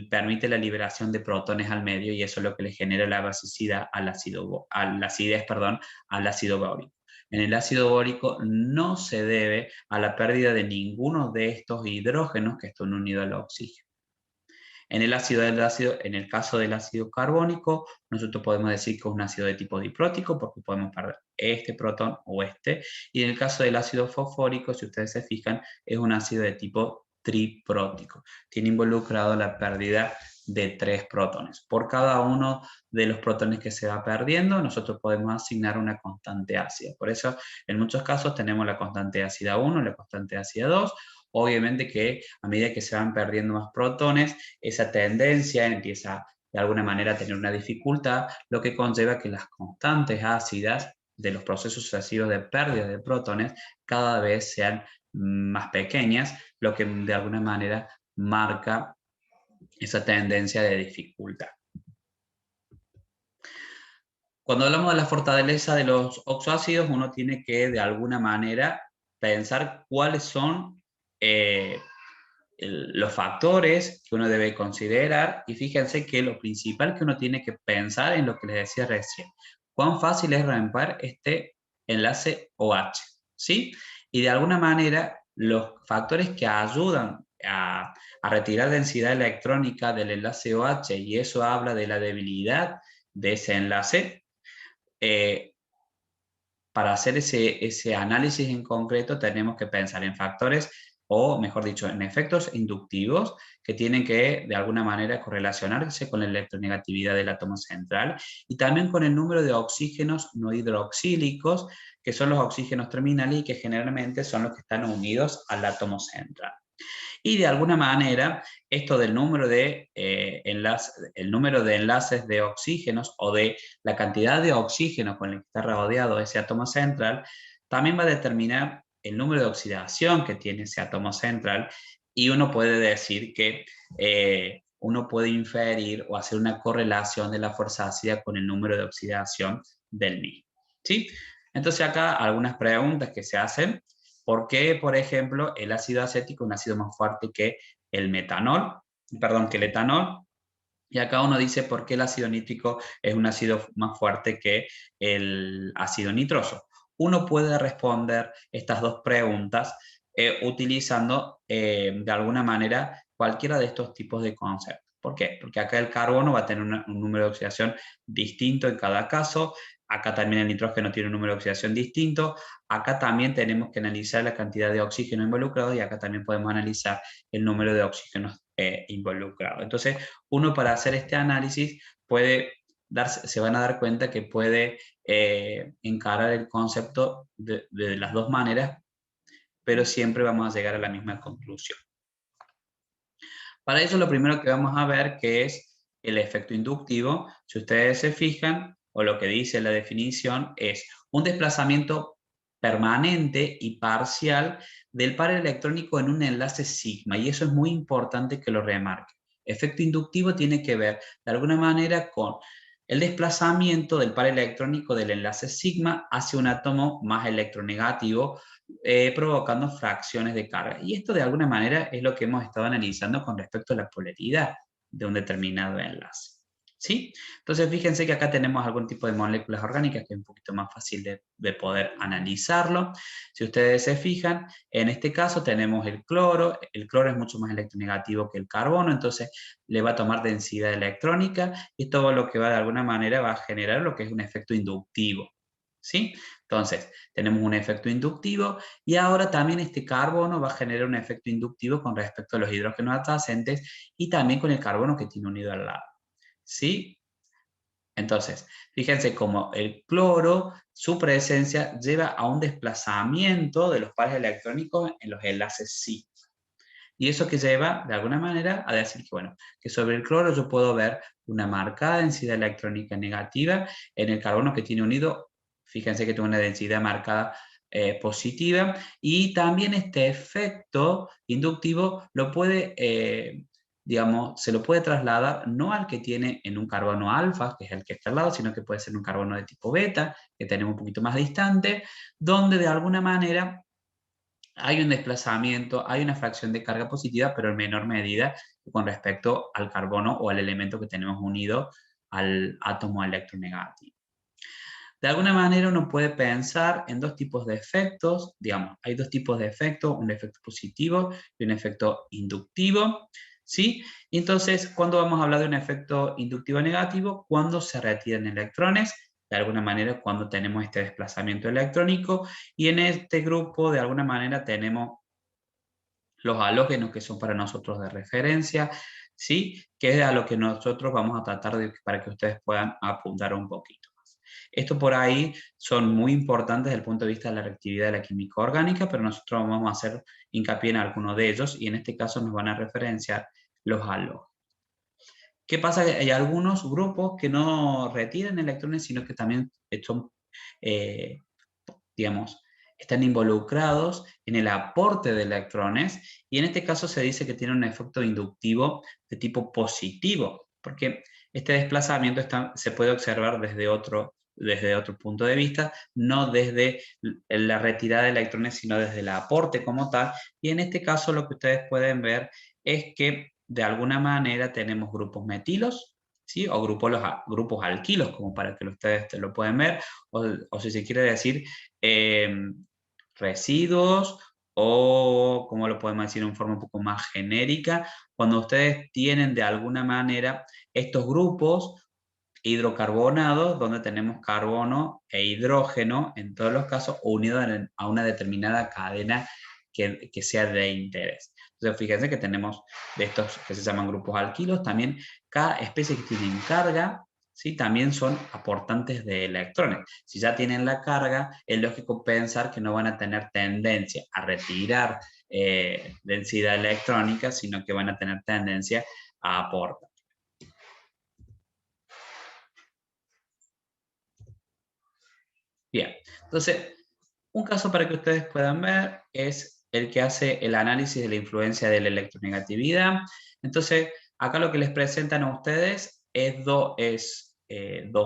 permite la liberación de protones al medio y eso es lo que le genera la basicidad al ácido, la acidez, perdón, al ácido bórico. En el ácido bórico no se debe a la pérdida de ninguno de estos hidrógenos que están unidos al oxígeno. En el caso del ácido carbónico, nosotros podemos decir que es un ácido de tipo diprótico porque podemos perder este protón o este. Y en el caso del ácido fosfórico, si ustedes se fijan, es un ácido de tipo triprótico. Tiene involucrado la pérdida de 3 protones. Por cada uno de los protones que se va perdiendo, nosotros podemos asignar una constante ácida. Por eso, en muchos casos tenemos la constante ácida 1, la constante ácida 2. Obviamente que a medida que se van perdiendo más protones, esa tendencia empieza de alguna manera a tener una dificultad, lo que conlleva que las constantes ácidas de los procesos sucesivos de pérdida de protones cada vez sean más pequeñas, lo que de alguna manera marca esa tendencia de dificultad. Cuando hablamos de la fortaleza de los oxoácidos, uno tiene que de alguna manera pensar cuáles son los factores que uno debe considerar, y fíjense que lo principal que uno tiene que pensar en lo que les decía recién, cuán fácil es romper este enlace OH, ¿sí? Y de alguna manera los factores que ayudan a retirar densidad electrónica del enlace OH, y eso habla de la debilidad de ese enlace, para hacer ese análisis en concreto tenemos que pensar en factores, o mejor dicho, en efectos inductivos que tienen que de alguna manera correlacionarse con la electronegatividad del átomo central y también con el número de oxígenos no hidroxílicos, que son los oxígenos terminales y que generalmente son los que están unidos al átomo central. Y de alguna manera, esto del número de, el número de enlaces de oxígenos o de la cantidad de oxígeno con el que está rodeado ese átomo central, también va a determinar el número de oxidación que tiene ese átomo central, y uno puede decir que uno puede inferir o hacer una correlación de la fuerza ácida con el número de oxidación del mismo. ¿Sí? Entonces acá algunas preguntas que se hacen. ¿Por qué, por ejemplo, el ácido acético es un ácido más fuerte que el metanol? Perdón, que el etanol. Y acá uno dice por qué el ácido nítrico es un ácido más fuerte que el ácido nitroso. Uno puede responder estas dos preguntas utilizando de alguna manera cualquiera de estos tipos de conceptos. ¿Por qué? Porque acá el carbono va a tener un número de oxidación distinto en cada caso. Acá también el nitrógeno tiene un número de oxidación distinto. Acá también tenemos que analizar la cantidad de oxígeno involucrado y acá también podemos analizar el número de oxígenos involucrados. Entonces, uno para hacer este análisis se van a dar cuenta que puede encarar el concepto de las dos maneras, pero siempre vamos a llegar a la misma conclusión. Para eso lo primero que vamos a ver que es el efecto inductivo. Si ustedes se fijan, o lo que dice la definición, es un desplazamiento permanente y parcial del par electrónico en un enlace sigma, y eso es muy importante que lo remarque. Efecto inductivo tiene que ver de alguna manera con el desplazamiento del par electrónico del enlace sigma hacia un átomo más electronegativo, provocando fracciones de carga. Y esto de alguna manera es lo que hemos estado analizando con respecto a la polaridad de un determinado enlace. ¿Sí? Entonces fíjense que acá tenemos algún tipo de moléculas orgánicas que es un poquito más fácil de poder analizarlo. Si ustedes se fijan, en este caso tenemos el cloro es mucho más electronegativo que el carbono, entonces le va a tomar densidad electrónica y todo lo que va de alguna manera va a generar lo que es un efecto inductivo. ¿Sí? Entonces, tenemos un efecto inductivo y ahora también este carbono va a generar un efecto inductivo con respecto a los hidrógenos adyacentes y también con el carbono que tiene unido al lado. ¿Sí? Entonces, fíjense cómo el cloro, su presencia lleva a un desplazamiento de los pares electrónicos en los enlaces sigma. Y eso que lleva, de alguna manera, a decir que, bueno, que sobre el cloro yo puedo ver una marcada densidad electrónica negativa en el carbono que tiene unido. Fíjense que tiene una densidad marcada positiva, y también este efecto inductivo lo puede, digamos, se lo puede trasladar no al que tiene en un carbono alfa, que es el que está al lado, sino que puede ser un carbono de tipo beta, que tenemos un poquito más distante, donde de alguna manera hay un desplazamiento, hay una fracción de carga positiva, pero en menor medida con respecto al carbono o al elemento que tenemos unido al átomo electronegativo. De alguna manera uno puede pensar en dos tipos de efectos, digamos, hay dos tipos de efectos, un efecto positivo y un efecto inductivo, ¿sí? Y entonces, ¿cuándo vamos a hablar de un efecto inductivo negativo? Cuando se retiran electrones, de alguna manera cuando tenemos este desplazamiento electrónico, y en este grupo de alguna manera tenemos los halógenos que son para nosotros de referencia, ¿sí? Que es a lo que nosotros vamos a tratar de para que ustedes puedan apuntar un poquito. Esto por ahí son muy importantes desde el punto de vista de la reactividad de la química orgánica, pero nosotros vamos a hacer hincapié en alguno de ellos y en este caso nos van a referenciar los halógenos. ¿Qué pasa? Hay algunos grupos que no retiran electrones, sino que también son, digamos, están involucrados en el aporte de electrones, y en este caso se dice que tiene un efecto inductivo de tipo positivo, porque este desplazamiento se puede observar desde otro punto de vista, no desde la retirada de electrones, sino desde el aporte como tal, y en este caso lo que ustedes pueden ver es que de alguna manera tenemos grupos metilos, ¿sí? O grupos alquilos, como para que ustedes lo puedan ver, o si se quiere decir, residuos, o como lo podemos decir en forma un poco más genérica, cuando ustedes tienen de alguna manera estos grupos hidrocarbonados, donde tenemos carbono e hidrógeno, en todos los casos, unidos a una determinada cadena que sea de interés. Entonces, fíjense que tenemos de estos que se llaman grupos alquilos, también cada especie que tienen carga, ¿sí? También son aportantes de electrones. Si ya tienen la carga, es lógico pensar que no van a tener tendencia a retirar densidad electrónica, sino que van a tener tendencia a aportar. Bien, entonces, un caso para que ustedes puedan ver es el que hace el análisis de la influencia de la electronegatividad. Entonces, acá lo que les presentan a ustedes es dos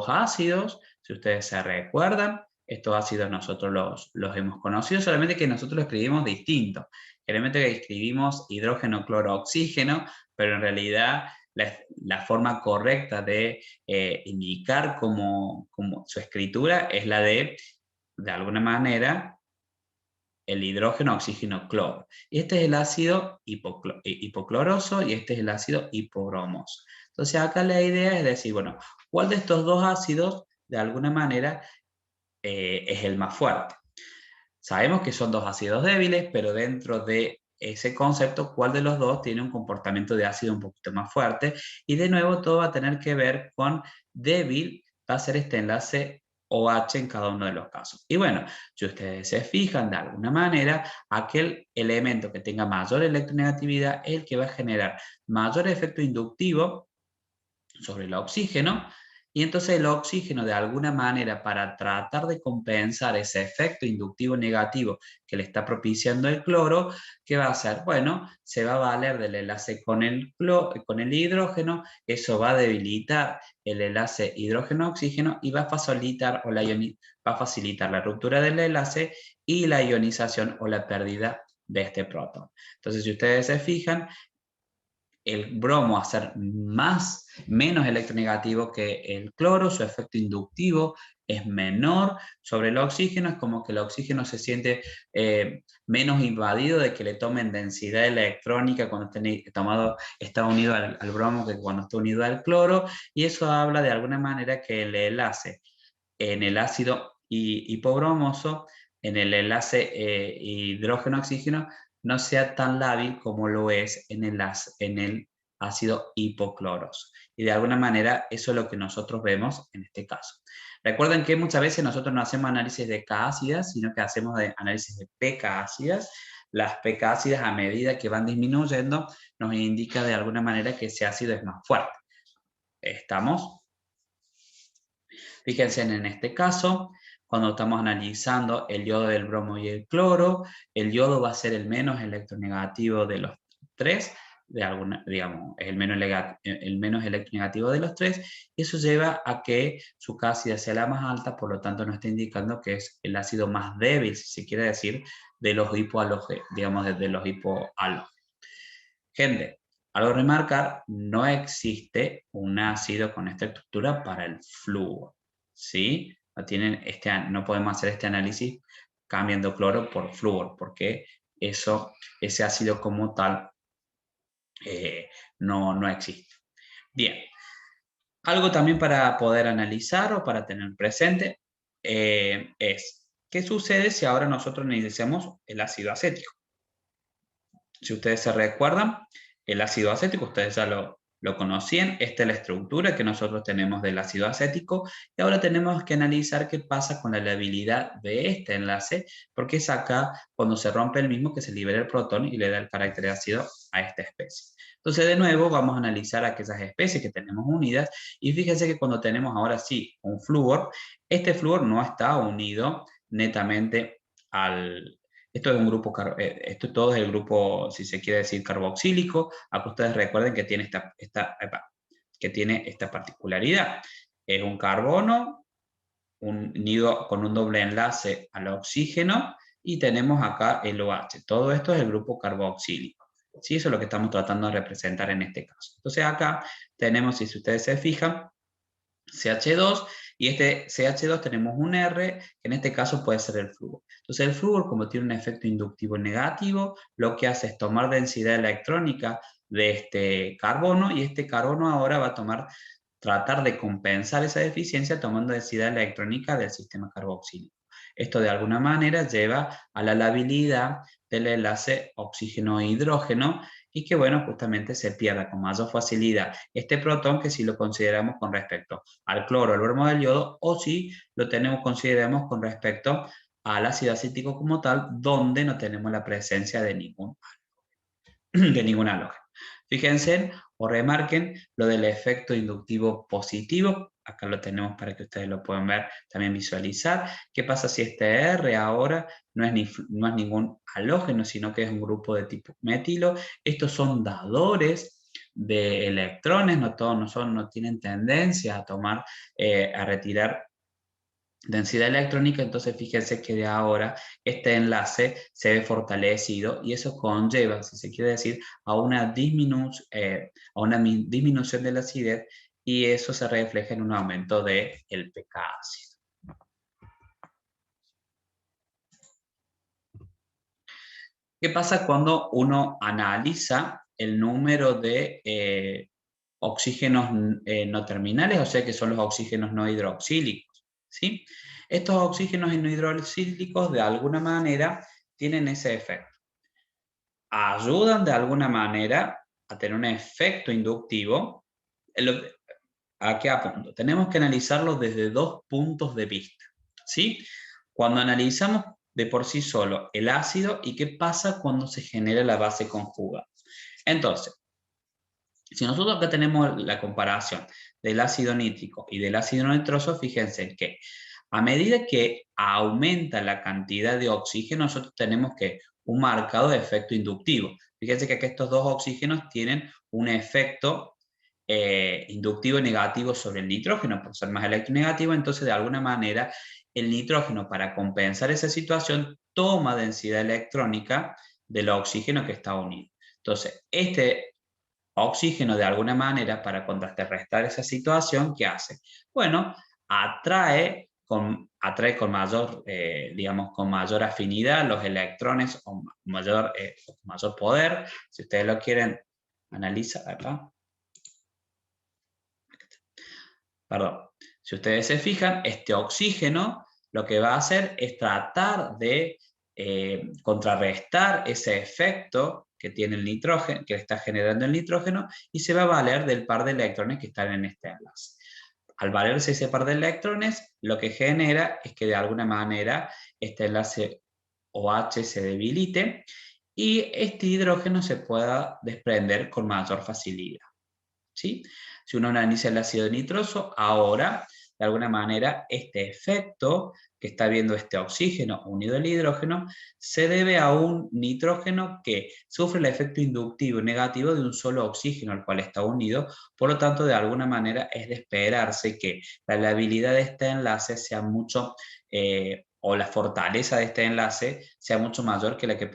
ácidos, si ustedes se recuerdan. Estos ácidos nosotros los hemos conocido, solamente que nosotros los escribimos distinto. Generalmente escribimos hidrógeno, cloro, oxígeno, pero en realidad la forma correcta de indicar como su escritura es la de alguna manera, el hidrógeno, oxígeno, cloro. Y este es el ácido hipocloroso y este es el ácido hipobromoso. Entonces acá la idea es decir, bueno, ¿cuál de estos dos ácidos de alguna manera es el más fuerte? Sabemos que son dos ácidos débiles, pero dentro de ese concepto, ¿cuál de los dos tiene un comportamiento de ácido un poquito más fuerte? Y de nuevo todo va a tener que ver con débil, va a ser este enlace OH en cada uno de los casos. Y bueno, si ustedes se fijan de alguna manera, aquel elemento que tenga mayor electronegatividad es el que va a generar mayor efecto inductivo sobre el oxígeno, y entonces el oxígeno de alguna manera para tratar de compensar ese efecto inductivo negativo que le está propiciando el cloro, ¿qué va a hacer? Bueno, se va a valer del enlace con el hidrógeno, eso va a debilitar el enlace hidrógeno-oxígeno y va a facilitar, va a facilitar la ruptura del enlace y la ionización o la pérdida de este protón. Entonces, si ustedes se fijan, el bromo a ser menos electronegativo que el cloro, su efecto inductivo es menor sobre el oxígeno, es como que el oxígeno se siente menos invadido de que le tomen densidad electrónica cuando está unido al bromo que cuando está unido al cloro, y eso habla de alguna manera que el enlace en el ácido hipobromoso, en el enlace hidrógeno-oxígeno, no sea tan lábil como lo es en el ácido hipocloros. Y de alguna manera eso es lo que nosotros vemos en este caso. Recuerden que muchas veces nosotros no hacemos análisis de K ácidas, sino que hacemos análisis de pK ácidas. Las pK ácidas, a medida que van disminuyendo, nos indica de alguna manera que ese ácido es más fuerte. ¿Estamos? Fíjense en este caso, cuando estamos analizando el yodo, del bromo y el cloro, el yodo va a ser el menos electronegativo de los tres, digamos, el menos electronegativo de los tres, y eso lleva a que su K ácida sea la más alta, por lo tanto nos está indicando que es el ácido más débil, si se quiere decir, de los hipohalógenos, digamos, de los hipohalógenos. Gente, algo a remarcar, no existe un ácido con esta estructura para el flúor, ¿sí? No podemos hacer este análisis cambiando cloro por flúor, porque ese ácido como tal no existe. Bien, algo también para poder analizar o para tener presente es, ¿qué sucede si ahora nosotros analizamos el ácido acético? Si ustedes se recuerdan, el ácido acético, ustedes ya lo conocían, esta es la estructura que nosotros tenemos del ácido acético, y ahora tenemos que analizar qué pasa con la labilidad de este enlace, porque es acá cuando se rompe el mismo que se libera el protón y le da el carácter de ácido a esta especie. Entonces, de nuevo, vamos a analizar aquellas especies que tenemos unidas, y fíjense que cuando tenemos ahora sí un flúor, este flúor no está unido netamente al... Esto es un grupo, esto todo es el grupo, si se quiere decir, carboxílico. Acá ustedes recuerden que tiene esta particularidad. Es un carbono, unido con un doble enlace al oxígeno, y tenemos acá el OH. Todo esto es el grupo carboxílico. ¿Sí? Eso es lo que estamos tratando de representar en este caso. Entonces acá tenemos, si ustedes se fijan, CH2, y este CH2 tenemos un R, que en este caso puede ser el flúor. Entonces el flúor, como tiene un efecto inductivo negativo, lo que hace es tomar densidad electrónica de este carbono, y este carbono ahora va a tomar tratar de compensar esa deficiencia tomando densidad electrónica del sistema carboxílico. Esto de alguna manera lleva a la labilidad del enlace oxígeno-hidrógeno y que, bueno, justamente se pierda con mayor facilidad este protón que si lo consideramos con respecto al cloro, al bromo del yodo, o si lo consideramos con respecto al ácido acético como tal, donde no tenemos la presencia de ningún halógeno. Fíjense o remarquen lo del efecto inductivo positivo. Acá lo tenemos para que ustedes lo puedan ver, también visualizar. ¿Qué pasa si este R ahora no es ningún halógeno, sino que es un grupo de tipo metilo? Estos son dadores de electrones, no todos no tienen tendencia a tomar, a retirar densidad electrónica, entonces fíjense que de ahora este enlace se ve fortalecido y eso conlleva, si se quiere decir, a una disminución de la acidez y eso se refleja en un aumento del pK ácido. ¿Qué pasa cuando uno analiza el número de oxígenos no terminales, o sea que son los oxígenos no hidroxílicos, ¿sí? Estos oxígenos no hidroxílicos de alguna manera tienen ese efecto. Ayudan de alguna manera a tener un efecto inductivo. ¿A qué apunto? Tenemos que analizarlo desde dos puntos de vista, ¿sí? Cuando analizamos de por sí solo el ácido y qué pasa cuando se genera la base conjugada. Entonces, si nosotros acá tenemos la comparación del ácido nítrico y del ácido nitroso, fíjense que a medida que aumenta la cantidad de oxígeno, nosotros tenemos que un marcado efecto inductivo. Fíjense que estos dos oxígenos tienen un efecto inductivo negativo sobre el nitrógeno, por ser más electronegativo, entonces de alguna manera el nitrógeno, para compensar esa situación, toma densidad electrónica del oxígeno que está unido. Entonces, este oxígeno de alguna manera, para contrarrestar esa situación, ¿qué hace? Bueno, atrae con mayor, digamos, con mayor afinidad los electrones o mayor poder. Si ustedes lo quieren analizar acá. Perdón. Si ustedes se fijan, este oxígeno lo que va a hacer es tratar de contrarrestar ese efecto que tiene el nitrógeno, que está generando el nitrógeno, y se va a valer del par de electrones que están en este enlace. Al valerse ese par de electrones, lo que genera es que de alguna manera este enlace OH se debilite y este hidrógeno se pueda desprender con mayor facilidad, ¿sí? Si uno analiza el ácido nitroso, ahora, de alguna manera, este efecto que está viendo este oxígeno unido al hidrógeno se debe a un nitrógeno que sufre el efecto inductivo negativo de un solo oxígeno al cual está unido. Por lo tanto, de alguna manera es de esperarse que la labilidad de este enlace sea mucho, o la fortaleza de este enlace sea mucho mayor que la que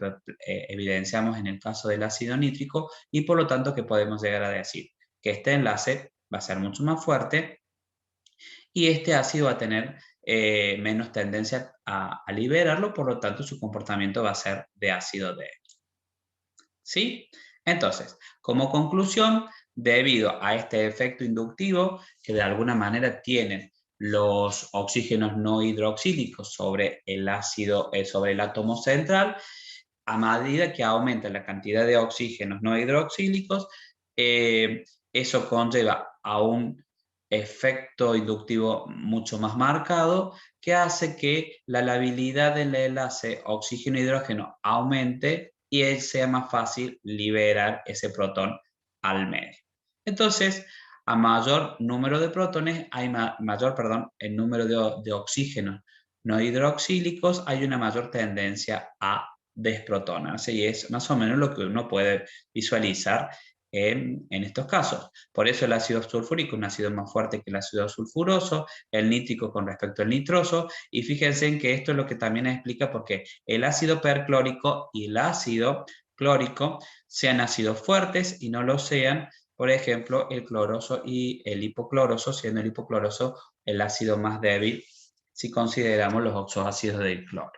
evidenciamos en el caso del ácido nítrico, y por lo tanto que podemos llegar a decir que este enlace va a ser mucho más fuerte y este ácido va a tener menos tendencia a liberarlo, por lo tanto su comportamiento va a ser de ácido débil. ¿Sí? Entonces, como conclusión, debido a este efecto inductivo que de alguna manera tienen los oxígenos no hidroxílicos sobre el ácido, sobre el átomo central, a medida que aumenta la cantidad de oxígenos no hidroxílicos, eso conlleva a un efecto inductivo mucho más marcado que hace que la labilidad del enlace oxígeno-hidrógeno aumente y sea más fácil liberar ese protón al medio. Entonces, a mayor número de protones, el número de oxígenos no hidroxílicos, hay una mayor tendencia a desprotonarse y es más o menos lo que uno puede visualizar en estos casos. Por eso el ácido sulfúrico es un ácido más fuerte que el ácido sulfuroso, el nítrico con respecto al nitroso, y fíjense en que esto es lo que también explica por qué el ácido perclórico y el ácido clórico sean ácidos fuertes y no lo sean, por ejemplo, el cloroso y el hipocloroso, siendo el hipocloroso el ácido más débil si consideramos los oxoácidos del cloro.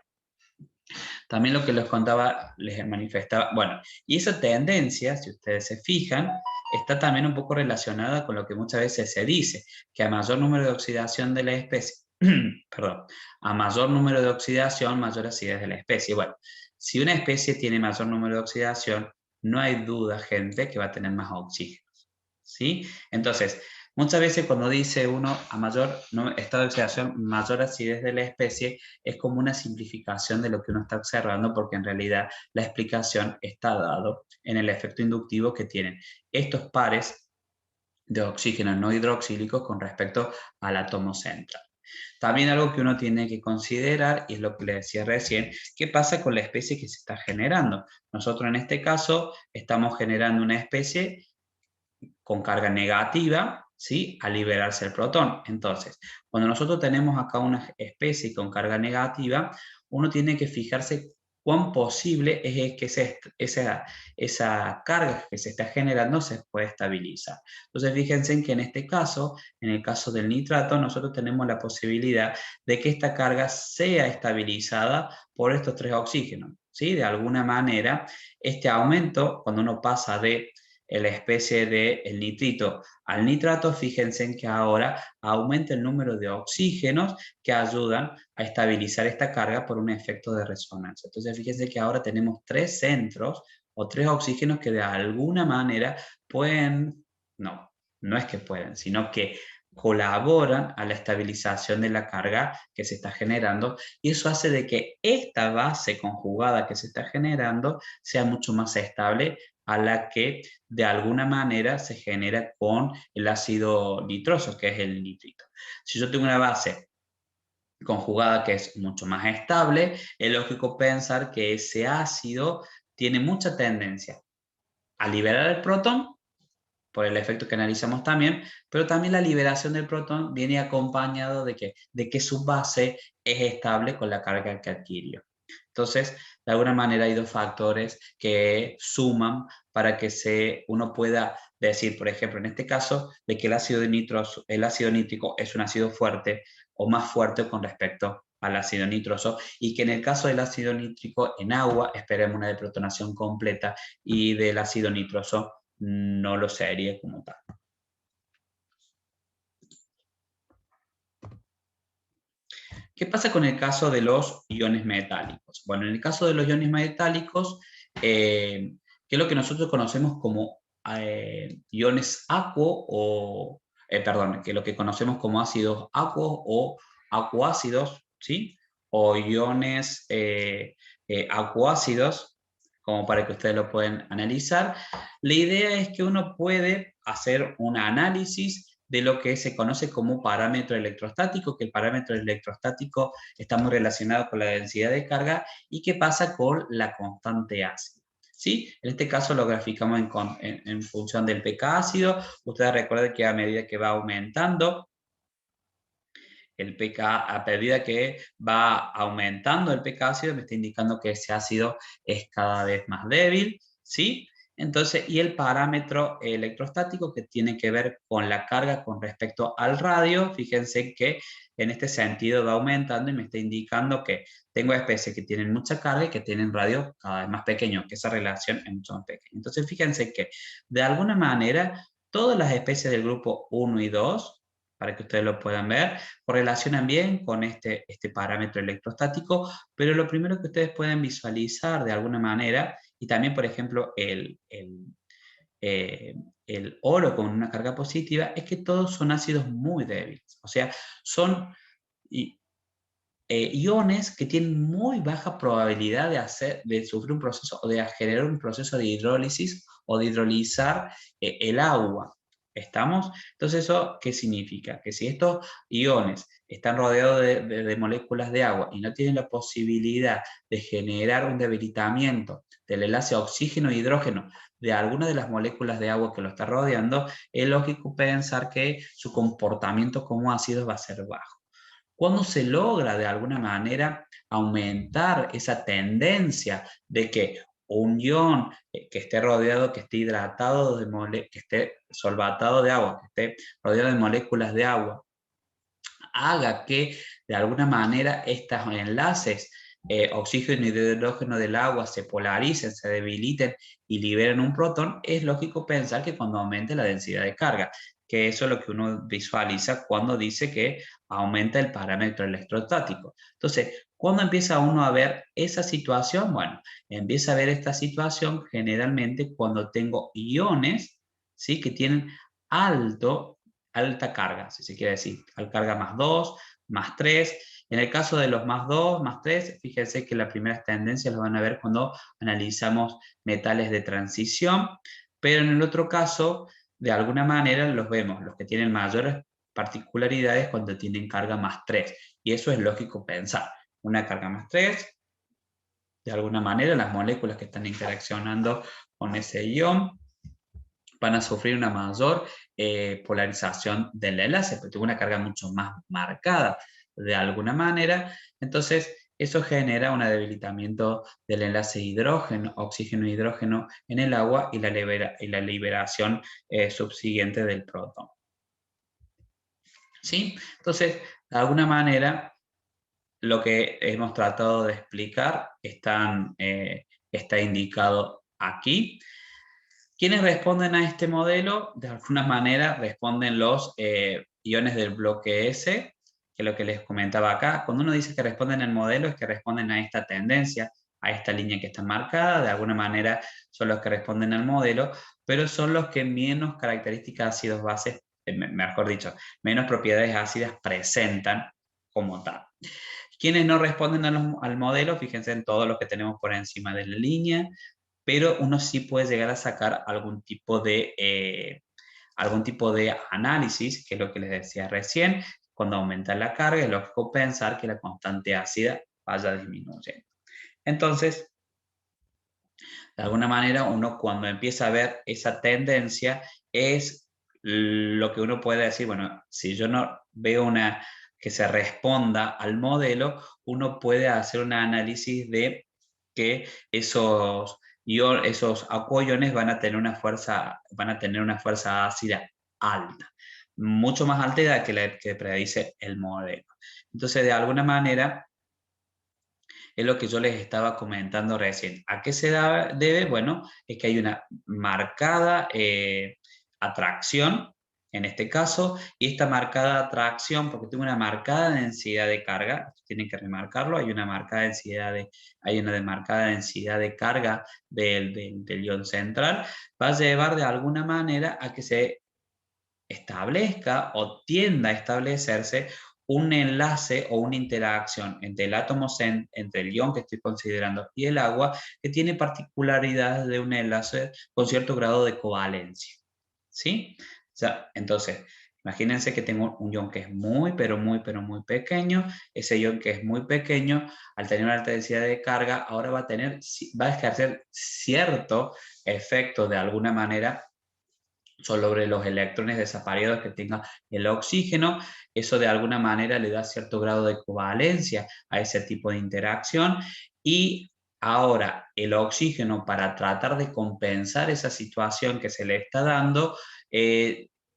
También lo que les contaba, les manifestaba, bueno, y esa tendencia, si ustedes se fijan, está también un poco relacionada con lo que muchas veces se dice, que a mayor número de oxidación de la especie, perdón, a mayor número de oxidación, mayor acidez de la especie. Bueno, si una especie tiene mayor número de oxidación, no hay duda, gente, que va a tener más oxígeno, ¿sí? Entonces, muchas veces cuando dice uno a mayor estado de oxidación, mayor acidez de la especie, es como una simplificación de lo que uno está observando, porque en realidad la explicación está dado en el efecto inductivo que tienen estos pares de oxígeno no hidroxílicos con respecto al átomo central. También algo que uno tiene que considerar, y es lo que le decía recién, ¿qué pasa con la especie que se está generando? Nosotros en este caso estamos generando una especie con carga negativa, ¿sí? Al liberarse el protón. Entonces, cuando nosotros tenemos acá una especie con carga negativa, uno tiene que fijarse cuán posible es que esa carga que se está generando se puede estabilizar. Entonces, fíjense en que en este caso, en el caso del nitrato, nosotros tenemos la posibilidad de que esta carga sea estabilizada por estos tres oxígenos, ¿sí? De alguna manera, este aumento, cuando uno pasa de la especie del nitrito al nitrato, fíjense en que ahora aumenta el número de oxígenos que ayudan a estabilizar esta carga por un efecto de resonancia. Entonces, fíjense que ahora tenemos tres centros o tres oxígenos que de alguna manera pueden, no es que pueden, sino que colaboran a la estabilización de la carga que se está generando, y eso hace de que esta base conjugada que se está generando sea mucho más estable a la que de alguna manera se genera con el ácido nitroso, que es el nitrito. Si yo tengo una base conjugada que es mucho más estable, es lógico pensar que ese ácido tiene mucha tendencia a liberar el protón, por el efecto que analizamos también, pero también la liberación del protón viene acompañado de que su base es estable con la carga que adquirió. Entonces, de alguna manera hay dos factores que suman para que uno pueda decir, por ejemplo, en este caso, de que el ácido nítrico es un ácido fuerte o más fuerte con respecto al ácido nitroso, y que en el caso del ácido nítrico en agua esperemos una deprotonación completa, y del ácido nitroso no lo sería como tal. ¿Qué pasa con el caso de los iones metálicos? Bueno, en el caso de los iones metálicos, que es lo que nosotros conocemos como iones acuo perdón, que lo que conocemos como ácidos acuos o acuácidos, ¿sí? O iones acuácidos, como para que ustedes lo puedan analizar. La idea es que uno puede hacer un análisis de lo que se conoce como parámetro electrostático, que el parámetro electrostático está muy relacionado con la densidad de carga, y qué pasa con la constante ácida. ¿Sí? En este caso lo graficamos en función del pK ácido. Ustedes recuerden que a medida que va aumentando el pK, a medida que va aumentando el pK ácido, me está indicando que ese ácido es cada vez más débil, ¿sí? Entonces, y el parámetro electrostático que tiene que ver con la carga con respecto al radio, fíjense que en este sentido va aumentando y me está indicando que tengo especies que tienen mucha carga y que tienen radio cada vez más pequeño, que esa relación es mucho más pequeña. Entonces, fíjense que de alguna manera todas las especies del grupo 1 y 2, para que ustedes lo puedan ver, correlacionan bien con este parámetro electrostático, pero lo primero que ustedes pueden visualizar de alguna manera, y también, por ejemplo, el oro con una carga positiva, es que todos son ácidos muy débiles. O sea, son iones que tienen muy baja probabilidad de sufrir un proceso o de generar un proceso de hidrólisis o de hidrolizar el agua. ¿Estamos? Entonces, ¿eso qué significa? Que si estos iones están rodeados de moléculas de agua y no tienen la posibilidad de generar un debilitamiento del enlace oxígeno-hidrógeno de alguna de las moléculas de agua que lo está rodeando, es lógico pensar que su comportamiento como ácido va a ser bajo. ¿Cómo se logra de alguna manera aumentar esa tendencia de que un ion que esté rodeado, que esté hidratado, que esté solvatado de agua, que esté rodeado de moléculas de agua, haga que de alguna manera estos enlaces oxígeno y hidrógeno del agua se polaricen, se debiliten y liberen un protón, es lógico pensar que cuando aumente la densidad de carga, que eso es lo que uno visualiza cuando dice que aumenta el parámetro electrostático. Entonces, ¿cuándo empieza uno a ver esa situación? Bueno, empieza a ver esta situación generalmente cuando tengo iones, ¿sí?, que tienen alta carga, si se quiere decir, al carga más 2, más 3. En el caso de los más 2, más 3, fíjense que las primeras tendencias las van a ver cuando analizamos metales de transición, pero en el otro caso, de alguna manera los vemos, los que tienen mayores particularidades cuando tienen carga más 3. Y eso es lógico pensar. Una carga más 3, de alguna manera las moléculas que están interaccionando con ese ion van a sufrir una mayor polarización del enlace, porque tiene una carga mucho más marcada de alguna manera. Entonces, eso genera un debilitamiento del enlace hidrógeno, oxígeno-hidrógeno en el agua y la liberación subsiguiente del protón. ¿Sí? Entonces, de alguna manera, lo que hemos tratado de explicar está indicado aquí. ¿Quiénes responden a este modelo? De alguna manera responden los iones del bloque S, que es lo que les comentaba acá. Cuando uno dice que responden al modelo, es que responden a esta tendencia, a esta línea que está marcada. De alguna manera son los que responden al modelo, pero son los que menos características ácidos bases, mejor dicho, menos propiedades ácidas presentan como tal. Quienes no responden al modelo, fíjense en todos los que tenemos por encima de la línea, pero uno sí puede llegar a sacar algún tipo de análisis, que es lo que les decía recién. Cuando aumenta la carga, es lógico pensar que la constante ácida vaya disminuyendo. Entonces, de alguna manera, uno cuando empieza a ver esa tendencia, es lo que uno puede decir, bueno, si yo no veo una que se responda al modelo, uno puede hacer un análisis de que esos acuoiones van a tener una fuerza ácida alta, mucho más alta de la que predice el modelo. Entonces, de alguna manera, es lo que yo les estaba comentando recién. ¿A qué se debe? Bueno, es que hay una marcada atracción, en este caso, y esta marcada atracción, porque tengo una marcada densidad de carga, tienen que remarcarlo, hay una marcada densidad de carga del ion central, va a llevar de alguna manera a que se establezca o tienda a establecerse un enlace o una interacción entre el átomo, entre el ion que estoy considerando y el agua, que tiene particularidades de un enlace con cierto grado de covalencia. ¿Sí? O sea, entonces, imagínense que tengo un ion que es muy, pero muy pequeño. Ese ion que es muy pequeño, al tener una alta densidad de carga, ahora va a ejercer cierto efecto de alguna manera sobre los electrones desaparecidos que tenga el oxígeno. Eso de alguna manera le da cierto grado de covalencia a ese tipo de interacción. Y ahora el oxígeno, para tratar de compensar esa situación que se le está dando,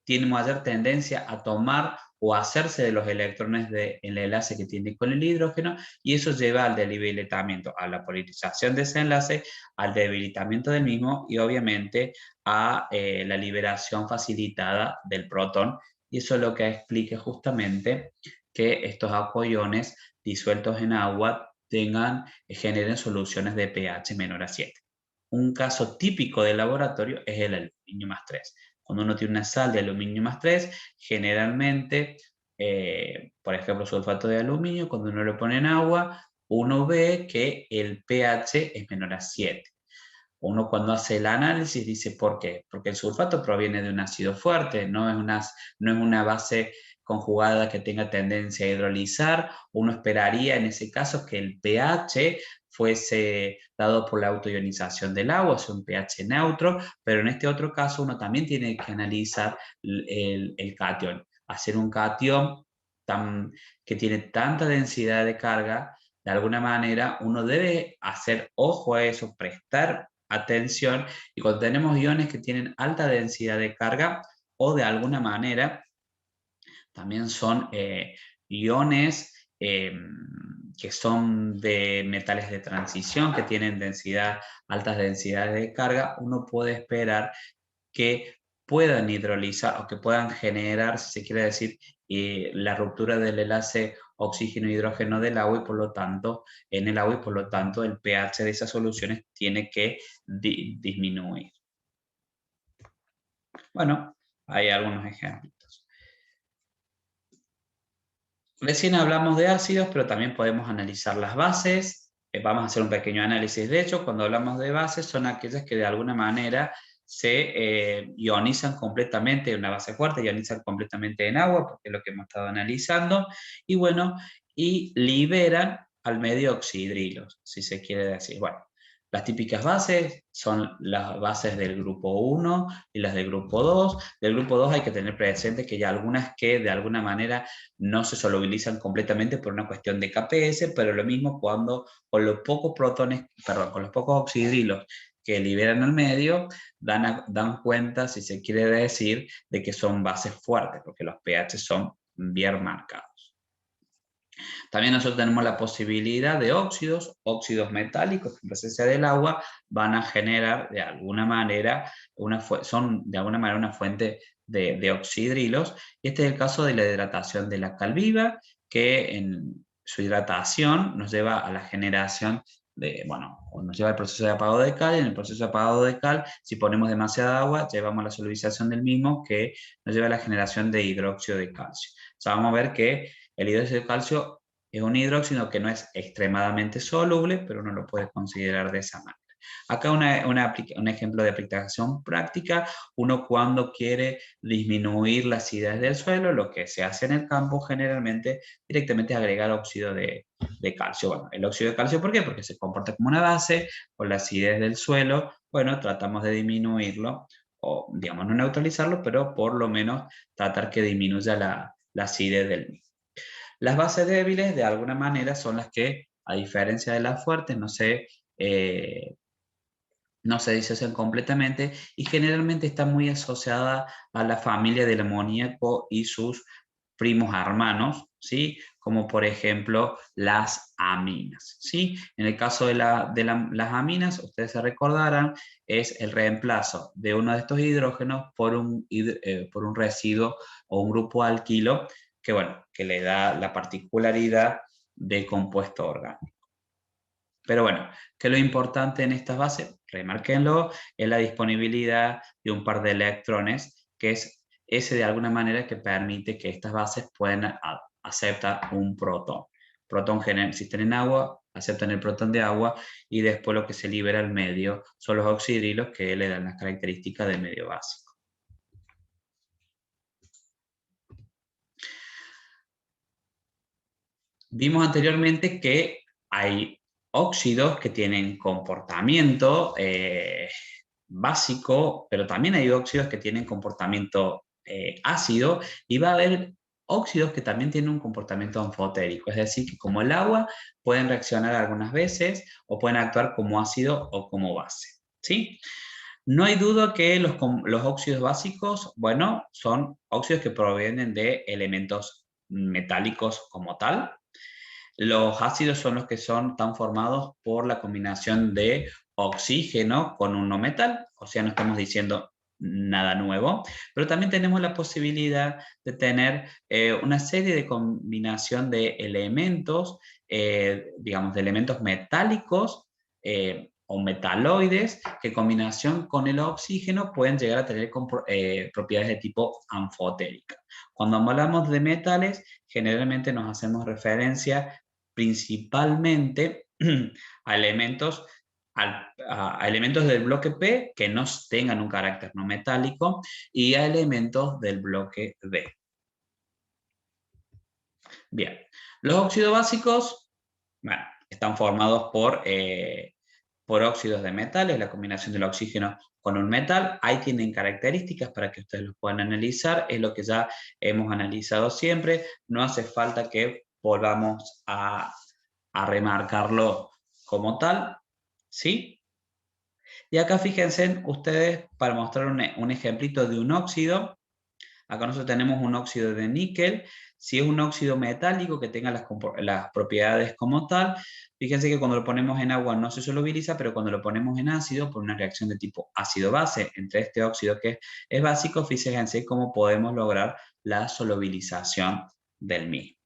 tiene mayor tendencia a tomar o hacerse de los electrones del enlace que tiene con el hidrógeno, y eso lleva al debilitamiento, a la polarización de ese enlace, al debilitamiento del mismo y obviamente a la liberación facilitada del protón, y eso es lo que explica justamente que estos acuoiones disueltos en agua generen soluciones de pH menor a 7. Un caso típico del laboratorio es el aluminio más 3. Cuando uno tiene una sal de aluminio más 3, generalmente, por ejemplo, sulfato de aluminio, cuando uno lo pone en agua, uno ve que el pH es menor a 7. Uno cuando hace el análisis dice, ¿por qué? Porque el sulfato proviene de un ácido fuerte, no es una base conjugada que tenga tendencia a hidrolizar. Uno esperaría en ese caso que el pH fuese dado por la autoionización del agua, es un pH neutro, pero en este otro caso uno también tiene que analizar el catión. Hacer un catión que tiene tanta densidad de carga, de alguna manera uno debe hacer ojo a eso, prestar atención, y cuando tenemos iones que tienen alta densidad de carga o de alguna manera también son iones que son de metales de transición, que tienen altas densidades de carga, uno puede esperar que puedan hidrolizar o que puedan generar, si se quiere decir, la ruptura del enlace oxígeno-hidrógeno del agua y por lo tanto, en el agua y por lo tanto el pH de esas soluciones tiene que disminuir. Bueno, hay algunos ejemplos. Recién hablamos de ácidos, pero también podemos analizar las bases. Vamos a hacer un pequeño análisis. De hecho, cuando hablamos de bases, son aquellas que de alguna manera se ionizan completamente, una base fuerte ionizan completamente en agua, porque es lo que hemos estado analizando, y bueno, y liberan al medio oxidrilos, si se quiere decir. Bueno, las típicas bases son las bases del grupo 1 y las del grupo 2. Del grupo 2 hay que tener presente que hay algunas que de alguna manera no se solubilizan completamente por una cuestión de KPS, pero lo mismo cuando con los pocos protones, perdón, con los pocos oxidrilos que liberan al medio, dan cuenta, si se quiere decir, de que son bases fuertes, porque los pH son bien marcados. También nosotros tenemos la posibilidad de óxidos metálicos que en presencia del agua van a generar de alguna manera, son de alguna manera una fuente de oxidrilos. Y este es el caso de la hidratación de la cal viva, que en su hidratación nos lleva a la generación nos lleva al proceso de apagado de cal, y en el proceso de apagado de cal, si ponemos demasiada agua, llevamos a la solubilización del mismo, que nos lleva a la generación de hidróxido de calcio. O sea, vamos a ver que el hidróxido de calcio es un hidróxido que no es extremadamente soluble, pero uno lo puede considerar de esa manera. Acá un ejemplo de aplicación práctica: uno cuando quiere disminuir la acidez del suelo, lo que se hace en el campo generalmente directamente es agregar óxido de calcio. Bueno, el óxido de calcio, ¿por qué? Porque se comporta como una base, con la acidez del suelo, bueno, tratamos de disminuirlo, o digamos no neutralizarlo, pero por lo menos tratar que disminuya la acidez del mismo. Las bases débiles, de alguna manera, son las que, a diferencia de las fuertes, no se disocian completamente y generalmente está muy asociada a la familia del amoníaco y sus primos hermanos, ¿sí? Como por ejemplo las aminas, ¿sí? En el caso de las aminas, ustedes se recordarán, es el reemplazo de uno de estos hidrógenos por un residuo o un grupo alquilo que, bueno, que le da la particularidad de compuesto orgánico. Pero bueno, que lo importante en estas bases, remárquenlo, es la disponibilidad de un par de electrones, que es ese de alguna manera que permite que estas bases puedan aceptar un protón. Si están en agua, aceptan el protón de agua, y después lo que se libera al medio son los oxidrilos que le dan las características del medio básico. Vimos anteriormente que hay óxidos que tienen comportamiento básico, pero también hay óxidos que tienen comportamiento ácido, y va a haber óxidos que también tienen un comportamiento anfotérico, es decir, que como el agua pueden reaccionar algunas veces o pueden actuar como ácido o como base, ¿sí? No hay duda que los óxidos básicos, bueno, son óxidos que provienen de elementos metálicos como tal. Los ácidos son los que están formados por la combinación de oxígeno con un no metal, o sea, no estamos diciendo nada nuevo, pero también tenemos la posibilidad de tener una serie de combinación de elementos, digamos, de elementos metálicos o metaloides, que en combinación con el oxígeno pueden llegar a tener propiedades de tipo anfotérica. Cuando hablamos de metales, generalmente nos hacemos referencia principalmente a elementos, a elementos del bloque P que no tengan un carácter no metálico, y a elementos del bloque D. Bien, los óxidos básicos, bueno, están formados por óxidos de metales, la combinación del oxígeno con un metal. Ahí tienen características para que ustedes los puedan analizar, es lo que ya hemos analizado siempre, no hace falta que volvamos a remarcarlo como tal, ¿sí? Y acá fíjense ustedes, para mostrar un ejemplito de un óxido, Acá nosotros tenemos un óxido de níquel. Si es un óxido metálico que tenga las propiedades como tal, fíjense que cuando lo ponemos en agua no se solubiliza, pero cuando lo ponemos en ácido, por una reacción de tipo ácido-base entre este óxido que es básico, fíjense cómo podemos lograr la solubilización del mismo.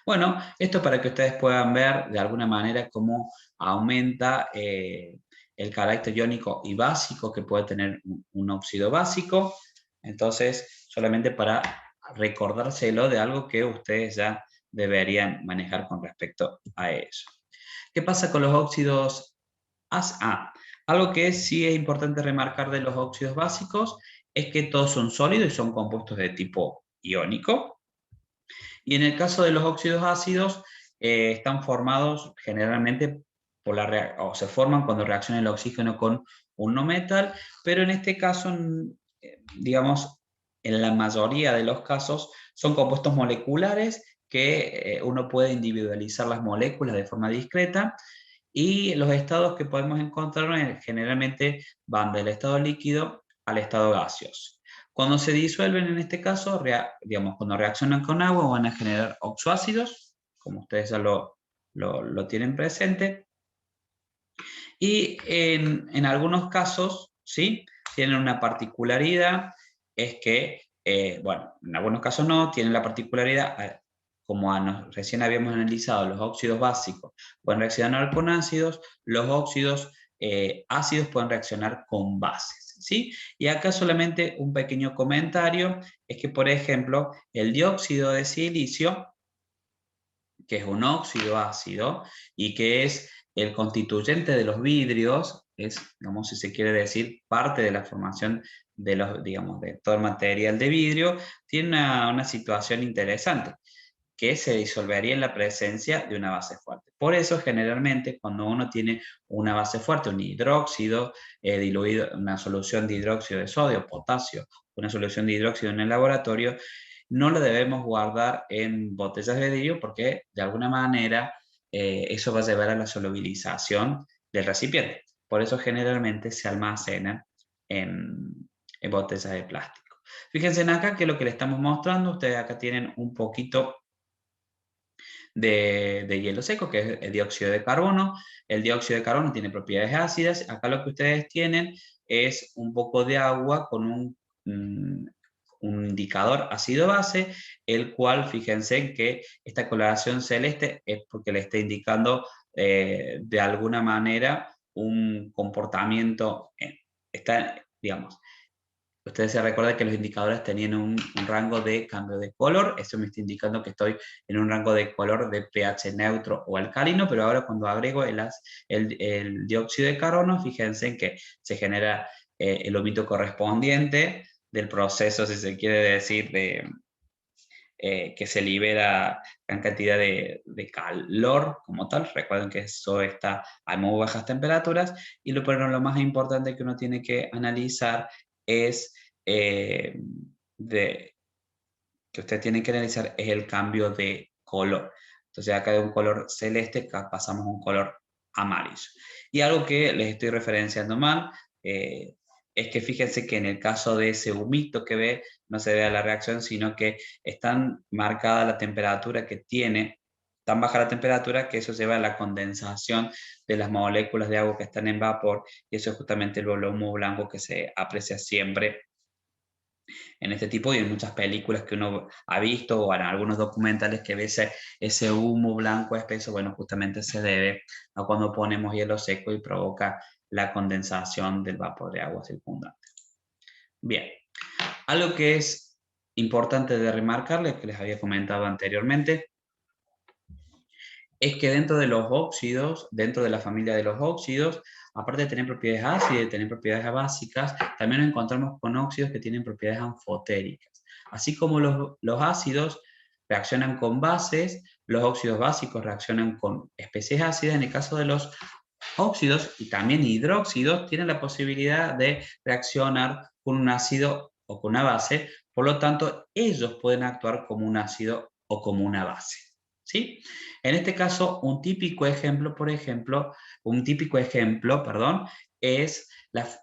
Bueno, esto para que ustedes puedan ver de alguna manera cómo aumenta el carácter iónico y básico que puede tener un óxido básico. Entonces, solamente para recordárselo de algo que ustedes ya deberían manejar con respecto a eso. ¿Qué pasa con los óxidos? Algo que sí es importante remarcar de los óxidos básicos es que todos son sólidos y son compuestos de tipo iónico. Y en el caso de los óxidos ácidos, están formados generalmente por o se forman cuando reacciona el oxígeno con un no metal, pero en este caso, digamos, en la mayoría de los casos, son compuestos moleculares que uno puede individualizar las moléculas de forma discreta, y los estados que podemos encontrar generalmente van del estado líquido al estado gaseoso. Cuando se disuelven, en este caso, digamos, cuando reaccionan con agua, van a generar oxoácidos, como ustedes ya lo tienen presente. Y en algunos casos, ¿sí? Tienen una particularidad, es que, bueno, en algunos casos no, tienen la particularidad, como recién habíamos analizado, los óxidos básicos pueden reaccionar con ácidos, los óxidos ácidos pueden reaccionar con bases, ¿sí? Y acá solamente un pequeño comentario, es que, por ejemplo, el dióxido de silicio, que es un óxido ácido y que es el constituyente de los vidrios, es, digamos, si se quiere decir, parte de la formación de los, digamos, de todo el material de vidrio, tiene una situación interesante, que se disolvería en la presencia de una base fuerte. Por eso, generalmente, cuando uno tiene una base fuerte, un hidróxido diluido, una solución de hidróxido de sodio, potasio, una solución de hidróxido en el laboratorio, no lo debemos guardar en botellas de vidrio porque, de alguna manera, eso va a llevar a la solubilización del recipiente. Por eso, generalmente, se almacenan en botellas de plástico. Fíjense en acá que lo que le estamos mostrando, ustedes acá tienen un poquito de hielo seco, que es el dióxido de carbono. El dióxido de carbono tiene propiedades ácidas. Acá lo que ustedes tienen es un poco de agua con un indicador ácido-base, el cual, fíjense que esta coloración celeste es porque le está indicando de alguna manera un comportamiento, está, digamos, ustedes se recuerdan que los indicadores tenían un rango de cambio de color. Eso me está indicando que estoy en un rango de color de pH neutro o alcalino, pero ahora cuando agrego el dióxido de carbono, fíjense en que se genera el ómito correspondiente del proceso, si se quiere decir, que se libera gran cantidad de calor como tal. Recuerden que eso está a muy bajas temperaturas, pero lo más importante que uno tiene que analizar es que usted tiene que analizar es el cambio de color. Entonces acá de un color celeste pasamos a un color amarillo. Y algo que les estoy referenciando mal, es que fíjense que en el caso de ese humito que ve, no se vea la reacción, sino que es tan marcada la temperatura que tiene, tan baja la temperatura, que eso lleva a la condensación de las moléculas de agua que están en vapor, y eso es justamente el humo blanco que se aprecia siempre en este tipo y en muchas películas que uno ha visto o en algunos documentales que ve ese humo blanco espeso. Bueno, justamente se debe a cuando ponemos hielo seco y provoca la condensación del vapor de agua circundante. Bien, algo que es importante de remarcarles, que les había comentado anteriormente, es que dentro de los óxidos, dentro de la familia de los óxidos, aparte de tener propiedades ácidas y de tener propiedades básicas, también nos encontramos con óxidos que tienen propiedades anfotéricas. Así como los ácidos reaccionan con bases, los óxidos básicos reaccionan con especies ácidas. En el caso de los óxidos y también hidróxidos, tienen la posibilidad de reaccionar con un ácido o con una base, por lo tanto, ellos pueden actuar como un ácido o como una base, ¿sí? En este caso, un típico ejemplo, perdón, es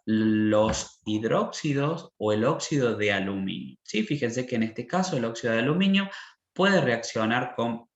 los hidróxidos o el óxido de aluminio. ¿Sí? Fíjense que en este caso el óxido de aluminio puede reaccionar con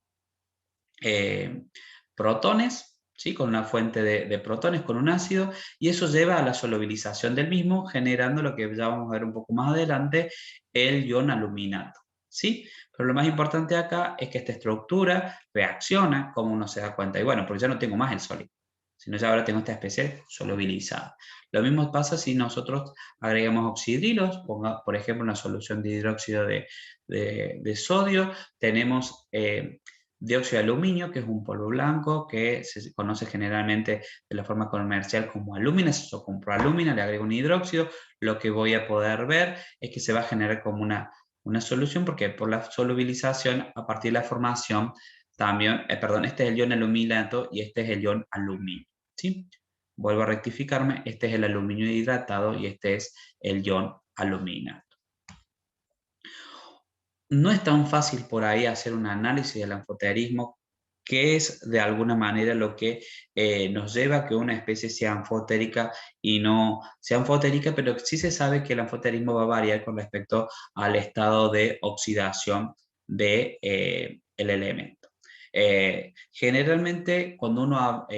protones, ¿sí? Con una fuente de protones, con un ácido, y eso lleva a la solubilización del mismo, generando lo que ya vamos a ver un poco más adelante, el ion aluminato. ¿Sí? Pero lo más importante acá es que esta estructura reacciona como uno se da cuenta. Y bueno, porque ya no tengo más el sólido, sino ya ahora tengo esta especie solubilizada. Lo mismo pasa si nosotros agregamos oxidrilos, por ejemplo, una solución de hidróxido de sodio, tenemos dióxido de aluminio, que es un polvo blanco que se conoce generalmente de la forma comercial como alúmina. Si yo compro alúmina, le agrego un hidróxido, lo que voy a poder ver es que se va a generar como una solución, porque por la solubilización, a partir de la formación, también, perdón, este es el ion aluminato y este es el ion aluminio, ¿sí? Vuelvo a rectificarme, este es el aluminio hidratado y este es el ion aluminato. No es tan fácil por ahí hacer un análisis del anfoterismo, que es de alguna manera lo que nos lleva a que una especie sea anfotérica y no sea anfotérica, pero sí se sabe que el anfoterismo va a variar con respecto al estado de oxidación del el elemento. Generalmente, cuando uno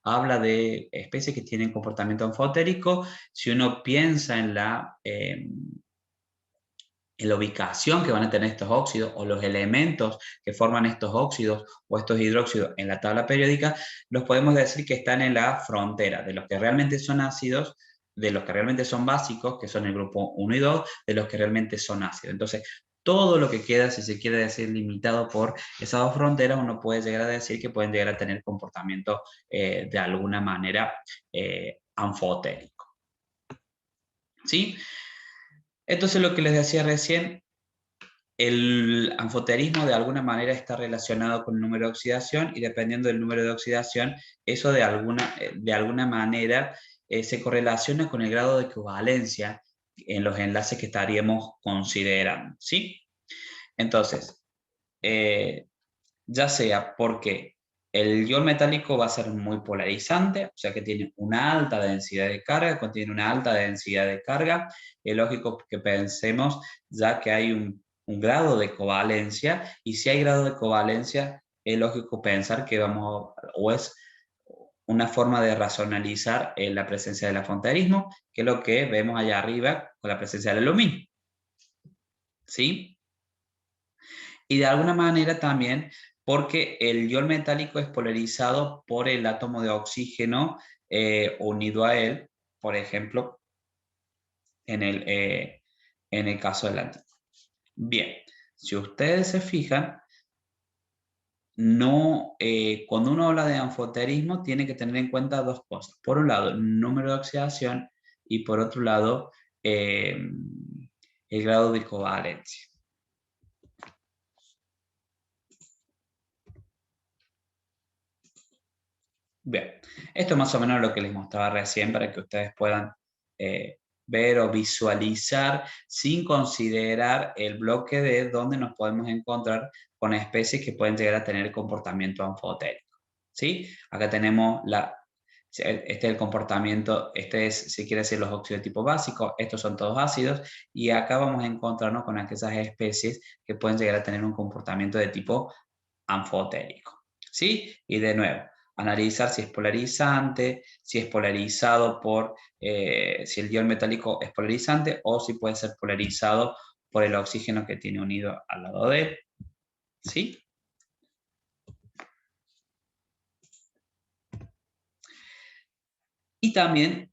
habla de especies que tienen comportamiento anfotérico, si uno piensa en la ubicación que van a tener estos óxidos o los elementos que forman estos óxidos o estos hidróxidos en la tabla periódica, los podemos decir que están en la frontera de los que realmente son ácidos, de los que realmente son básicos, que son el grupo 1 y 2, de los que realmente son ácidos. Entonces, todo lo que queda, si se quiere decir, limitado por esas dos fronteras, uno puede llegar a decir que pueden llegar a tener comportamiento de alguna manera anfotérico. ¿Sí? Entonces, lo que les decía recién, el anfoterismo de alguna manera está relacionado con el número de oxidación, y dependiendo del número de oxidación, eso de alguna manera se correlaciona con el grado de covalencia en los enlaces que estaríamos considerando, ¿sí? Entonces, ya sea porque el ion metálico va a ser muy polarizante, o sea que tiene una alta densidad de carga, contiene una alta densidad de carga, es lógico que pensemos ya que hay un grado de covalencia, y si hay grado de covalencia, es lógico pensar que o es una forma de racionalizar la presencia del anfoterismo, que es lo que vemos allá arriba con la presencia del aluminio. ¿Sí? Y de alguna manera también porque el ion metálico es polarizado por el átomo de oxígeno unido a él, por ejemplo, en el caso del antídoto. Bien, si ustedes se fijan, no, cuando uno habla de anfoterismo tiene que tener en cuenta dos cosas. Por un lado, el número de oxidación, y por otro lado, el grado de covalencia. Bien, esto es más o menos lo que les mostraba recién para que ustedes puedan ver o visualizar sin considerar el bloque de donde nos podemos encontrar con especies que pueden llegar a tener comportamiento anfotérico. ¿Sí? Acá tenemos este es el comportamiento, este es, si quiere decir, los óxidos de tipo básico, estos son todos ácidos, y acá vamos a encontrarnos con aquellas especies que pueden llegar a tener un comportamiento de tipo anfotérico. ¿Sí? Y de nuevo, analizar si es polarizante, si es polarizado si el ion metálico es polarizante, o si puede ser polarizado por el oxígeno que tiene unido al lado de él. ¿Sí? Y también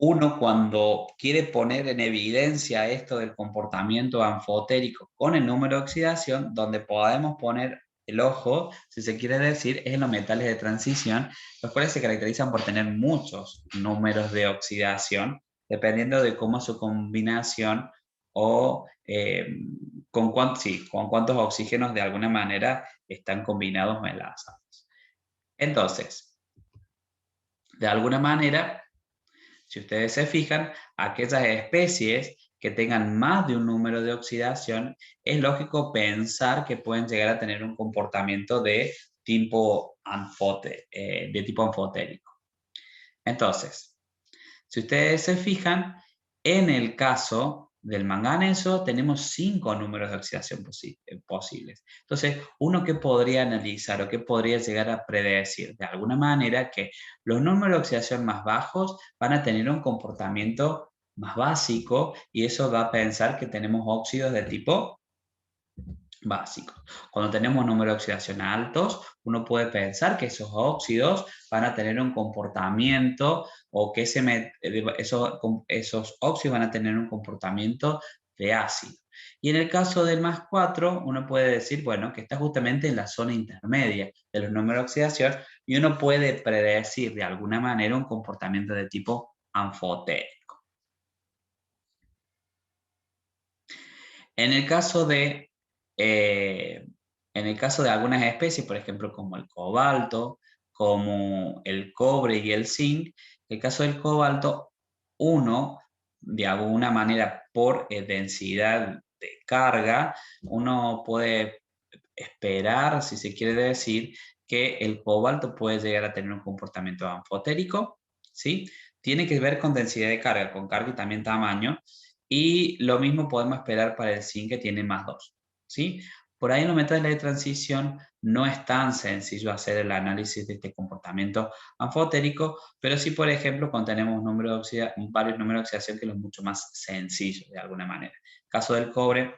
uno, cuando quiere poner en evidencia esto del comportamiento anfotérico con el número de oxidación, donde podemos poner el ojo, si se quiere decir, es en los metales de transición, los cuales se caracterizan por tener muchos números de oxidación, dependiendo de cómo su combinación o con cuántos oxígenos de alguna manera están combinados en las átomos. Entonces, de alguna manera, si ustedes se fijan, aquellas especies que tengan más de un número de oxidación, es lógico pensar que pueden llegar a tener un comportamiento de tipo anfotérico. Entonces, Si ustedes se fijan, en el caso del manganeso tenemos 5 números de oxidación posibles. Entonces, uno que podría analizar o que podría llegar a predecir de alguna manera que los números de oxidación más bajos van a tener un comportamiento más básico y eso va a pensar que tenemos óxidos de tipo básico. Cuando tenemos números de oxidación altos, uno puede pensar que esos óxidos van a tener un comportamiento o que esos óxidos van a tener un comportamiento de ácido. Y en el caso del más 4, uno puede decir, bueno, que está justamente en la zona intermedia de los números de oxidación y uno puede predecir de alguna manera un comportamiento de tipo anfotérico. En el caso de algunas especies, por ejemplo, como el cobalto, como el cobre y el zinc, en el caso del cobalto, uno, de alguna manera, por densidad de carga, uno puede esperar, si se quiere decir, que el cobalto puede llegar a tener un comportamiento anfotérico, ¿sí? Tiene que ver con densidad de carga, con carga y también tamaño, y lo mismo podemos esperar para el zinc, que tiene más 2, ¿sí? Por ahí en los metales de transición no es tan sencillo hacer el análisis de este comportamiento anfotérico, pero sí, por ejemplo, cuando tenemos varios números de oxidación, que es mucho más sencillo de alguna manera. En el caso del cobre,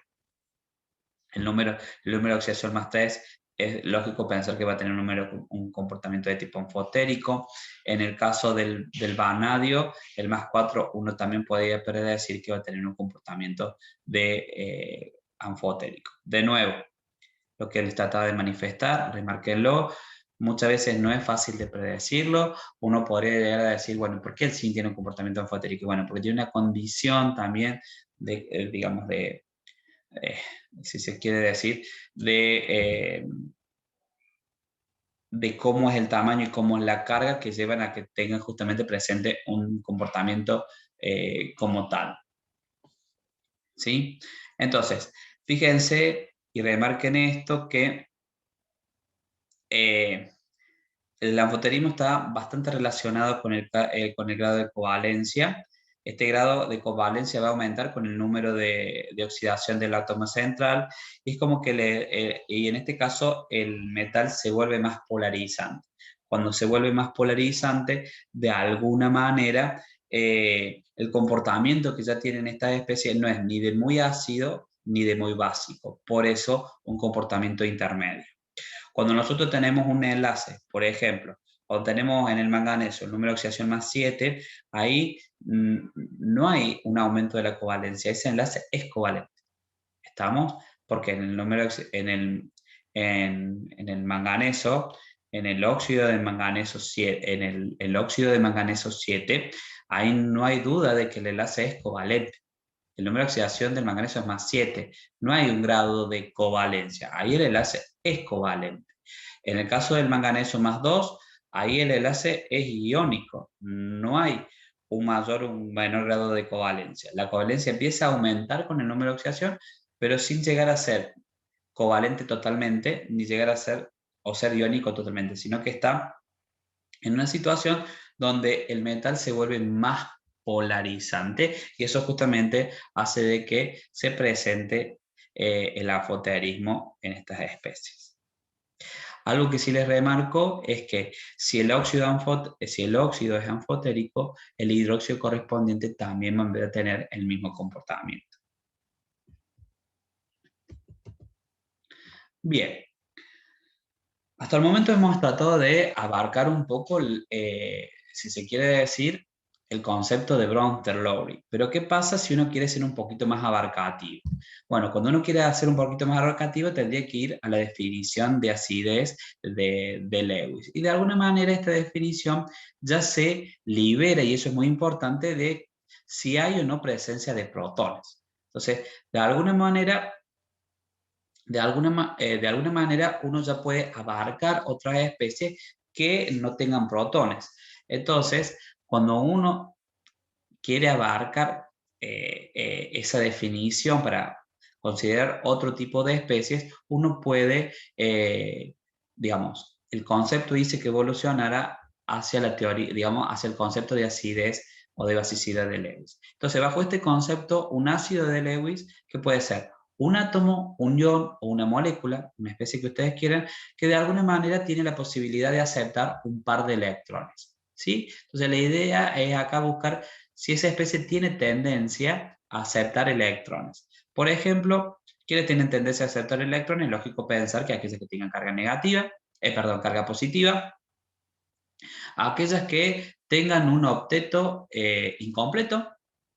el número de oxidación más 3, es lógico pensar que va a tener un comportamiento de tipo anfotérico. En el caso del vanadio, el más 4, uno también podría predecir que va a tener un comportamiento de anfotérico. De nuevo, lo que les trataba de manifestar, remárquenlo, muchas veces no es fácil de predecirlo. Uno podría llegar a decir, bueno, ¿por qué el zinc tiene un comportamiento anfotérico? Bueno, porque tiene una condición también de, digamos, si se quiere decir, de cómo es el tamaño y cómo es la carga que llevan a que tengan justamente presente un comportamiento como tal. ¿Sí? Entonces, fíjense y remarquen esto que el anfoterismo está bastante relacionado con el grado de covalencia. Este grado de covalencia va a aumentar con el número de oxidación del átomo central y es como que y en este caso el metal se vuelve más polarizante. Cuando se vuelve más polarizante, de alguna manera, el comportamiento que ya tienen estas especies no es ni de muy ácido ni de muy básico. Por eso, un comportamiento intermedio. Cuando nosotros tenemos un enlace, por ejemplo, cuando tenemos en el manganeso el número de oxidación más 7, ahí no hay un aumento de la covalencia, ese enlace es covalente. ¿Estamos? Porque en el manganeso, en el óxido de manganeso 7, el óxido de manganeso 7, ahí no hay duda de que el enlace es covalente. El número de oxidación del manganeso es más 7. No hay un grado de covalencia. Ahí el enlace es covalente. En el caso del manganeso más 2, ahí el enlace es iónico. No hay un mayor o un menor grado de covalencia. La covalencia empieza a aumentar con el número de oxidación, pero sin llegar a ser covalente totalmente, ni llegar a ser o ser iónico totalmente, sino que está en una situación donde el metal se vuelve más polarizante y eso justamente hace de que se presente el afoterismo en estas especies. Algo que sí les remarco es que si el óxido es anfotérico, el hidróxido correspondiente también va a tener el mismo comportamiento. Bien, hasta el momento hemos tratado de abarcar un poco, si se quiere decir, el concepto de Bronsted-Lowry. Pero ¿qué pasa si uno quiere ser un poquito más abarcativo? Bueno, cuando uno quiere hacer un poquito más abarcativo, tendría que ir a la definición de acidez de Lewis. Y de alguna manera esta definición ya se libera, y eso es muy importante, de si hay o no presencia de protones. Entonces, de alguna manera de alguna manera uno ya puede abarcar otras especies que no tengan protones. Entonces, cuando uno quiere abarcar esa definición para considerar otro tipo de especies, uno puede, digamos, el concepto dice que evolucionará hacia la teoría, digamos, hacia el concepto de acidez o de basicidad de Lewis. Entonces, bajo este concepto, un ácido de Lewis, que puede ser un átomo, un ion o una molécula, una especie que ustedes quieran, que de alguna manera tiene la posibilidad de aceptar un par de electrones, ¿sí? Entonces, la idea es acá buscar si esa especie tiene tendencia a aceptar electrones. Por ejemplo, ¿quiénes tienen tendencia a aceptar electrones? Es lógico pensar que aquellas que tengan carga negativa, carga positiva, aquellas que tengan un octeto incompleto,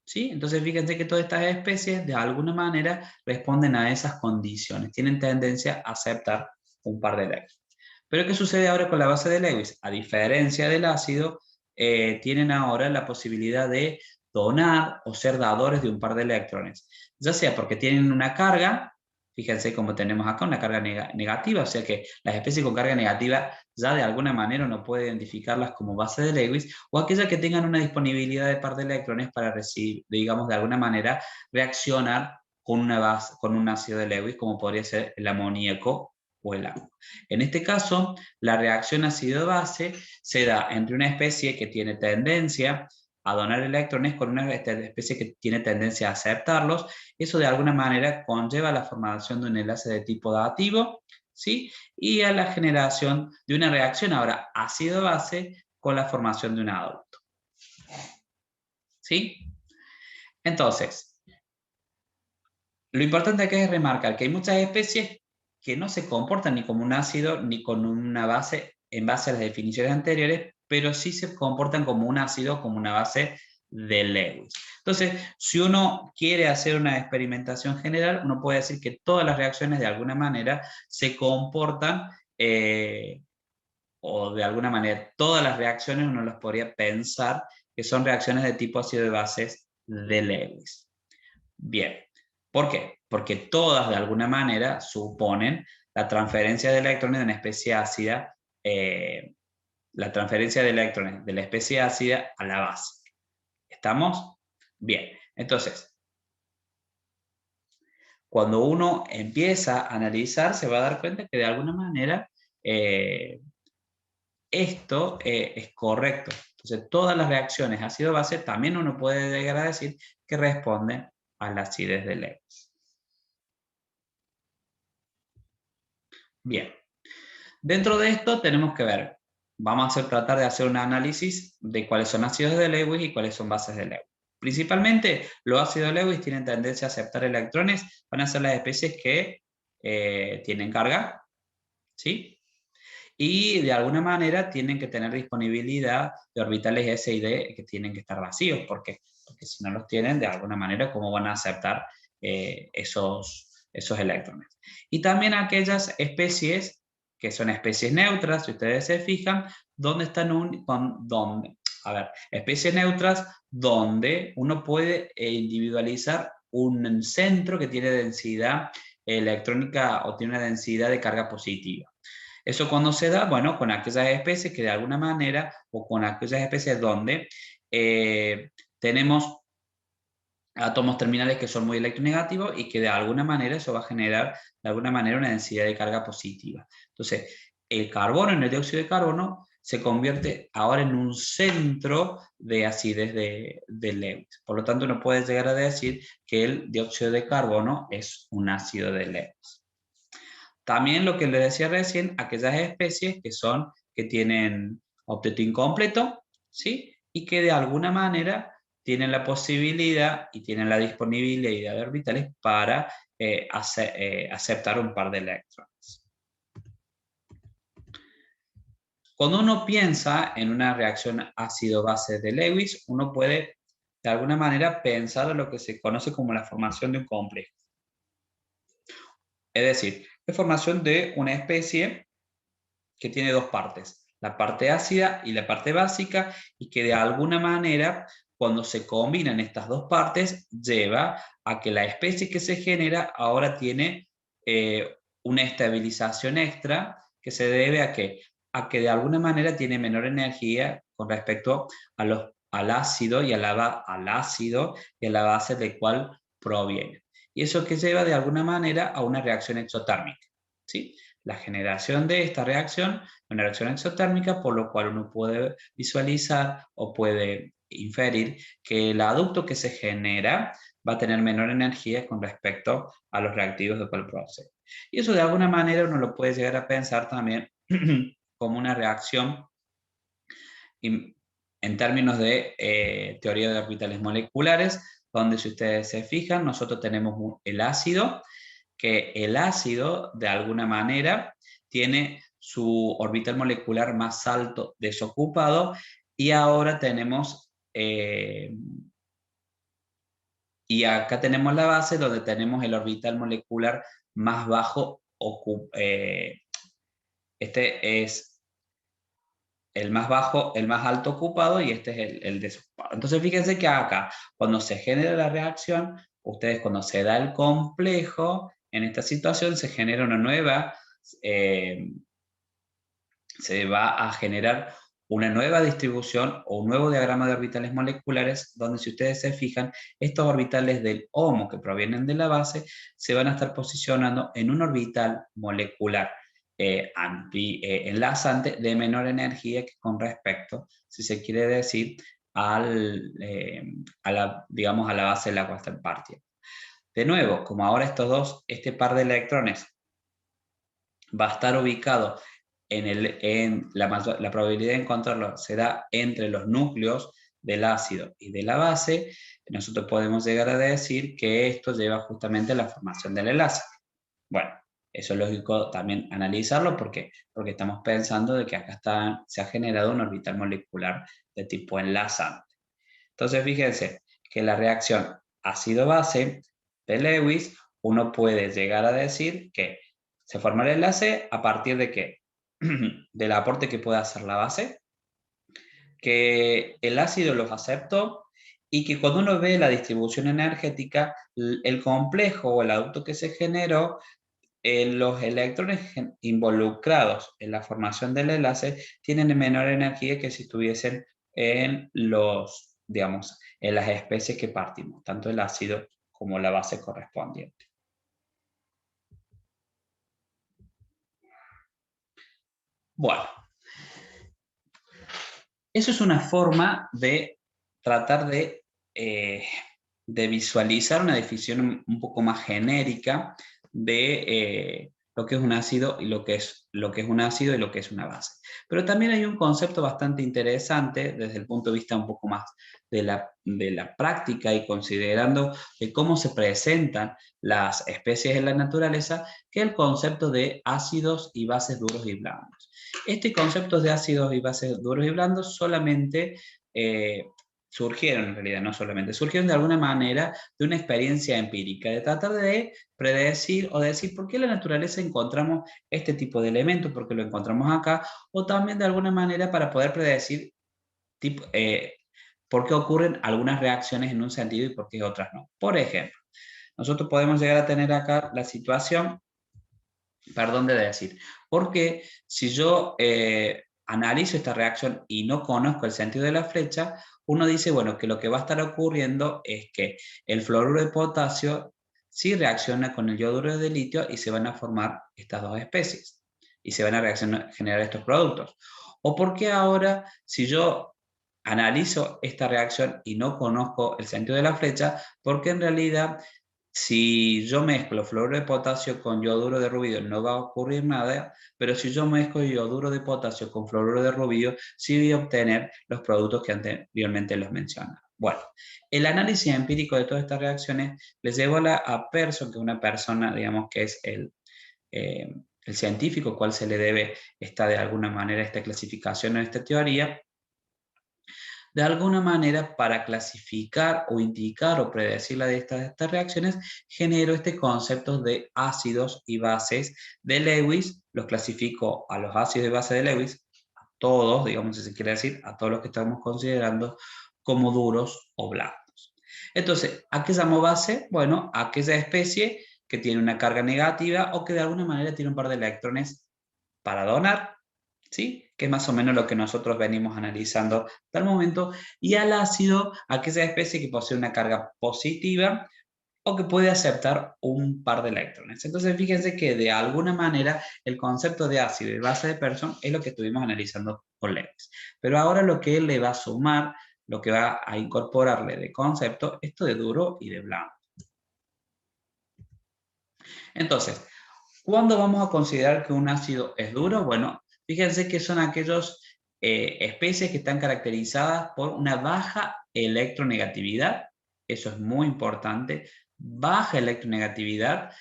¿sí? Entonces fíjense que todas estas especies de alguna manera responden a esas condiciones, tienen tendencia a aceptar un par de electrones. Pero ¿qué sucede ahora con la base de Lewis? A diferencia del ácido, tienen ahora la posibilidad de donar o ser dadores de un par de electrones, ya sea porque tienen una carga. Fíjense como tenemos acá una carga negativa, o sea que las especies con carga negativa ya de alguna manera uno puede identificarlas como base de Lewis, o aquellas que tengan una disponibilidad de par de electrones para recibir, digamos, de alguna manera reaccionar con una base, con un ácido de Lewis, como podría ser el amoníaco o el agua. En este caso, la reacción ácido-base se da entre una especie que tiene tendencia a donar electrones con una especie que tiene tendencia a aceptarlos. Eso de alguna manera conlleva la formación de un enlace de tipo dativo, ¿sí? Y a la generación de una reacción ahora ácido-base con la formación de un adulto. ¿Sí? Entonces, lo importante acá es remarcar que hay muchas especies que no se comportan ni como un ácido ni con una base en base a las definiciones anteriores, pero sí se comportan como un ácido, como una base de Lewis. Entonces, si uno quiere hacer una experimentación general, uno puede decir que todas las reacciones de alguna manera se comportan, o de alguna manera todas las reacciones uno las podría pensar que son reacciones de tipo ácido de bases de Lewis. Bien, ¿por qué? Porque todas de alguna manera suponen la transferencia de electrones de una especie ácida, la transferencia de electrones de la especie ácida a la base. ¿Estamos? Bien, entonces, cuando uno empieza a analizar, se va a dar cuenta que de alguna manera esto es correcto. Entonces, todas las reacciones ácido-base también uno puede llegar a decir que responden a la acidez de Lewis. Bien, dentro de esto tenemos que ver, vamos a tratar de hacer un análisis de cuáles son ácidos de Lewis y cuáles son bases de Lewis. Principalmente, los ácidos de Lewis tienen tendencia a aceptar electrones, van a ser las especies que tienen carga, ¿sí? Y de alguna manera tienen que tener disponibilidad de orbitales S y D que tienen que estar vacíos. ¿Por qué? Porque si no los tienen, de alguna manera, ¿cómo van a aceptar esos electrones? Y también aquellas especies que son especies neutras, si ustedes se fijan, ¿dónde están especies neutras donde uno puede individualizar un centro que tiene densidad electrónica o tiene una densidad de carga positiva. Eso cuando se da, bueno, con aquellas especies que de alguna manera, o con aquellas especies donde tenemos átomos terminales que son muy electronegativos y que de alguna manera eso va a generar de alguna manera una densidad de carga positiva. Entonces, el carbono en el dióxido de carbono se convierte ahora en un centro de acidez de Lewis. Por lo tanto, uno puede llegar a decir que el dióxido de carbono es un ácido de Lewis. También lo que les decía recién, aquellas especies que tienen octeto incompleto, ¿sí? Y que de alguna manera tienen la posibilidad y tienen la disponibilidad de orbitales para aceptar un par de electrones. Cuando uno piensa en una reacción ácido-base de Lewis, uno puede de alguna manera pensar en lo que se conoce como la formación de un complejo. Es decir, la formación de una especie que tiene dos partes, la parte ácida y la parte básica, y que de alguna manera, cuando se combinan estas dos partes, lleva a que la especie que se genera ahora tiene una estabilización extra que se debe a que de alguna manera tiene menor energía con respecto al ácido y al ácido y a la base del cual proviene. Y eso que lleva de alguna manera a una reacción exotérmica, ¿sí? La generación de esta reacción, una reacción exotérmica, por lo cual uno puede visualizar o puede inferir que el aducto que se genera va a tener menor energía con respecto a los reactivos de cual procede. Y eso de alguna manera uno lo puede llegar a pensar también como una reacción en términos de teoría de orbitales moleculares, donde si ustedes se fijan, nosotros tenemos el ácido, que el ácido de alguna manera tiene su orbital molecular más alto desocupado, y ahora tenemos, y acá tenemos la base donde tenemos el orbital molecular más bajo, este es el más bajo, el más alto ocupado, y este es el desocupado. Entonces fíjense que acá, cuando se genera la reacción, ustedes cuando se da el complejo, en esta situación se genera una nueva, se va a generar una nueva distribución o un nuevo diagrama de orbitales moleculares, donde si ustedes se fijan, estos orbitales del HOMO que provienen de la base se van a estar posicionando en un orbital molecular enlazante de menor energía que con respecto, si se quiere decir, digamos, a la base de la cual están partiendo. De nuevo, como ahora este par de electrones va a estar ubicado la probabilidad de encontrarlo se da entre los núcleos del ácido y de la base, nosotros podemos llegar a decir que esto lleva justamente a la formación del enlace. Bueno, eso es lógico también analizarlo porque estamos pensando de que acá se ha generado un orbital molecular de tipo enlazante. Entonces fíjense que la reacción ácido-base de Lewis, uno puede llegar a decir que se forma el enlace a partir de ¿qué? Del aporte que puede hacer la base, que el ácido los aceptó, y que cuando uno ve la distribución energética, el complejo o el aducto que se generó, los electrones involucrados en la formación del enlace tienen menor energía que si estuviesen en digamos, en las especies que partimos, tanto el ácido como la base correspondiente. Bueno, eso es una forma de tratar de visualizar una definición un poco más genérica de lo que es un ácido y lo que es un ácido y lo que es una base. Pero también hay un concepto bastante interesante desde el punto de vista un poco más de la práctica, y considerando de cómo se presentan las especies en la naturaleza, que es el concepto de ácidos y bases duros y blandos. Este concepto de ácidos y bases duros y blandos solamente surgieron, en realidad, no solamente, surgieron de alguna manera de una experiencia empírica, de tratar de predecir o decir por qué en la naturaleza encontramos este tipo de elementos, por qué lo encontramos acá, o también de alguna manera para poder predecir por qué ocurren algunas reacciones en un sentido y por qué otras no. Por ejemplo, nosotros podemos llegar a tener acá la situación, perdón, de decir, porque si yo analizo esta reacción y no conozco el sentido de la flecha, uno dice, bueno, que lo que va a estar ocurriendo es que el fluoruro de potasio sí reacciona con el yoduro de litio y se van a formar estas dos especies y se van a generar estos productos. O porque ahora, si yo analizo esta reacción y no conozco el sentido de la flecha, porque en realidad si yo mezclo fluoruro de potasio con yoduro de rubidio no va a ocurrir nada, pero si yo mezclo yoduro de potasio con fluoruro de rubidio, sí voy a obtener los productos que anteriormente les mencionaba. Bueno, el análisis empírico de todas estas reacciones les llevó a Pearson, que es una persona, digamos, que es el científico cual se le debe de alguna manera esta clasificación o esta teoría, de alguna manera para clasificar o indicar o predecir la de estas reacciones, generó este concepto de ácidos y bases de Lewis. Los clasificó a los ácidos y bases de Lewis, a todos, digamos, si se quiere decir, a todos los que estamos considerando como duros o blandos. Entonces, ¿a qué llamó base? Bueno, a aquella especie que tiene una carga negativa o que de alguna manera tiene un par de electrones para donar, ¿sí? Que es más o menos lo que nosotros venimos analizando hasta el momento, y al ácido, aquella especie que posee una carga positiva o que puede aceptar un par de electrones. Entonces fíjense que de alguna manera el concepto de ácido y base de Pearson es lo que estuvimos analizando con Lewis. Pero ahora lo que él le va a sumar lo que va a incorporarle de concepto esto de duro y de blando. Entonces, ¿cuándo vamos a considerar que un ácido es duro? Bueno, fíjense que son aquellas especies que están caracterizadas por una baja electronegatividad. Eso es muy importante. Baja electronegatividad.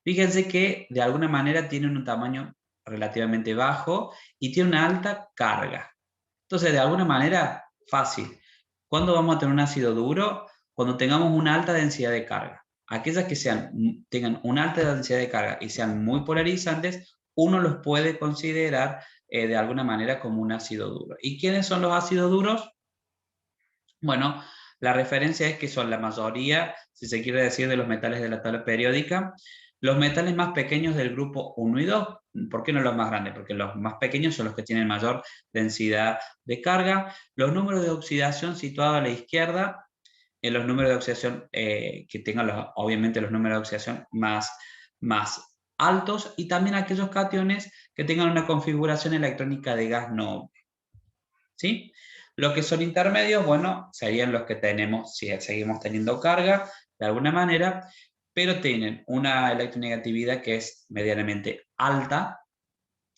Fíjense que de alguna manera tienen un tamaño relativamente bajo y tiene una alta carga. Entonces, de alguna manera, fácil. ¿Cuándo vamos a tener un ácido duro? Cuando tengamos una alta densidad de carga. Aquellas que tengan una alta densidad de carga y sean muy polarizantes, uno los puede considerar de alguna manera como un ácido duro. ¿Y quiénes son los ácidos duros? Bueno, la referencia es que son la mayoría, si se quiere decir, de los metales de la tabla periódica. Los metales más pequeños del grupo 1 y 2. ¿Por qué no los más grandes? Porque los más pequeños son los que tienen mayor densidad de carga. Los números de oxidación situados a la izquierda, en los números de oxidación que tengan obviamente los números de oxidación más altos, y también aquellos cationes que tengan una configuración electrónica de gas noble. ¿Sí? Los que son intermedios, bueno, serían los que tenemos, si seguimos teniendo carga, de alguna manera, pero tienen una electronegatividad que es medianamente alta,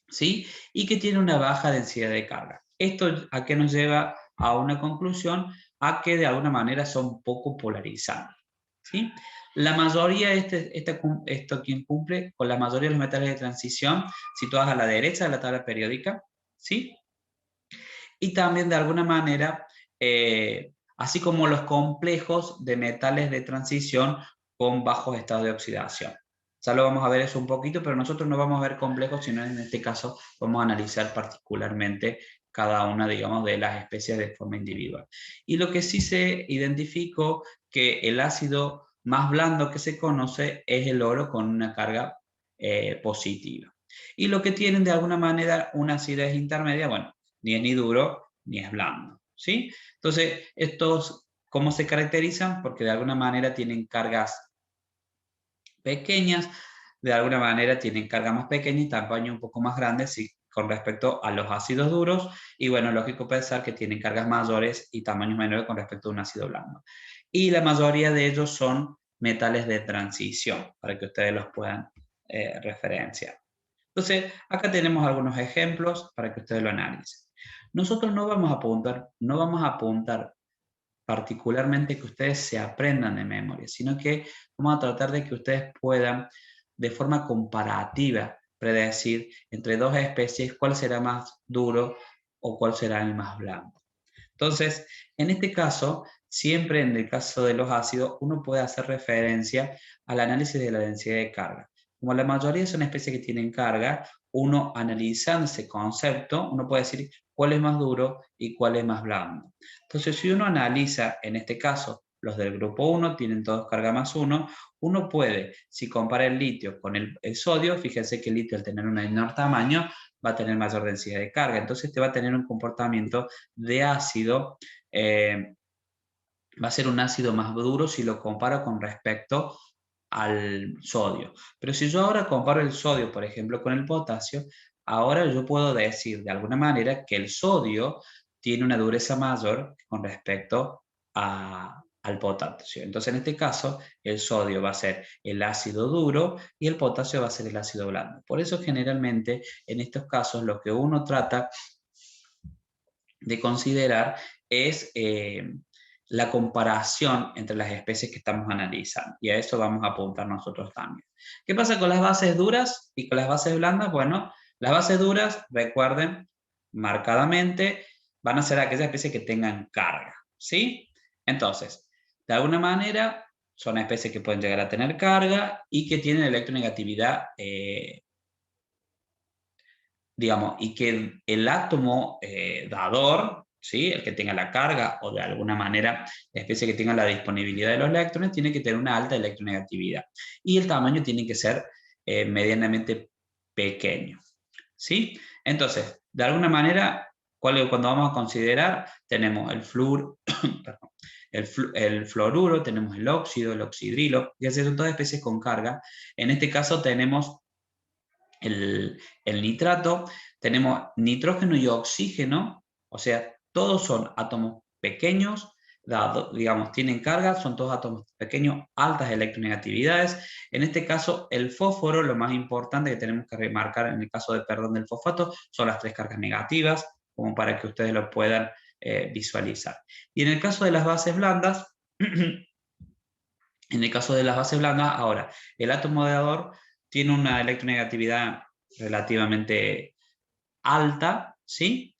¿sí? Y que tiene una baja densidad de carga. ¿Esto a qué nos lleva? A una conclusión, a que de alguna manera son poco polarizantes, ¿sí? La mayoría, esto quien cumple con la mayoría de los metales de transición situados a la derecha de la tabla periódica, ¿sí? Y también de alguna manera, así como los complejos de metales de transición con bajos estados de oxidación. Ya lo vamos a ver eso un poquito, pero nosotros no vamos a ver complejos, sino en este caso vamos a analizar particularmente cada una, digamos, de las especies de forma individual. Y lo que sí se identificó que el ácido más blando que se conoce es el oro con una carga positiva. Y lo que tienen de alguna manera una acidez intermedia, bueno, ni es ni duro ni es blando, ¿sí? Entonces, estos, ¿cómo se caracterizan? Porque de alguna manera tienen cargas pequeñas, de alguna manera tienen carga más pequeña y tamaño un poco más grande sí, con respecto a los ácidos duros, y bueno, lógico pensar que tienen cargas mayores y tamaños menores con respecto a un ácido blando. Y la mayoría de ellos son metales de transición, para que ustedes los puedan referenciar. Entonces, acá tenemos algunos ejemplos para que ustedes lo analicen. Nosotros no vamos a apuntar particularmente que ustedes se aprendan de memoria, sino que vamos a tratar de que ustedes puedan, de forma comparativa, predecir entre dos especies cuál será más duro o cuál será el más blando. Entonces, en este caso, siempre en el caso de los ácidos, uno puede hacer referencia al análisis de la densidad de carga. Como la mayoría son especies que tienen carga, uno analizando ese concepto, uno puede decir cuál es más duro y cuál es más blando. Entonces, si uno analiza, en este caso, los del grupo 1 tienen todos carga más 1, uno puede, si compara el litio con el sodio, fíjense que el litio al tener un menor tamaño va a tener mayor densidad de carga, entonces te va a tener un comportamiento de ácido, va a ser un ácido más duro si lo comparo con respecto al sodio. Pero si yo ahora comparo el sodio, por ejemplo, con el potasio, ahora yo puedo decir de alguna manera que el sodio tiene una dureza mayor con respecto al potasio. Entonces, en este caso, el sodio va a ser el ácido duro y el potasio va a ser el ácido blando. Por eso, generalmente, en estos casos, lo que uno trata de considerar es la comparación entre las especies que estamos analizando. Y a eso vamos a apuntar nosotros también. ¿Qué pasa con las bases duras y con las bases blandas? Bueno, las bases duras, recuerden, marcadamente, van a ser aquellas especies que tengan carga, ¿sí? Entonces, de alguna manera, son especies que pueden llegar a tener carga y que tienen electronegatividad digamos, y que el átomo dador, ¿sí? El que tenga la carga o de alguna manera la especie que tenga la disponibilidad de los electrones, tiene que tener una alta electronegatividad. Y el tamaño tiene que ser medianamente pequeño, ¿sí? Entonces, de alguna manera, cuando vamos a considerar, tenemos el flúor, perdón, el fluoruro, tenemos el óxido, el oxidrilo, y así son todas especies con carga. En este caso tenemos el nitrato, tenemos nitrógeno y oxígeno, o sea, todos son átomos pequeños, digamos, tienen carga, son todos átomos pequeños, altas electronegatividades. En este caso, el fósforo, lo más importante que tenemos que remarcar en el caso de perdón del fosfato, son las 3 cargas negativas, como para que ustedes lo puedan visualizar. Y en el caso de las bases blandas, ahora, el átomo moderador tiene una electronegatividad relativamente alta, ¿sí?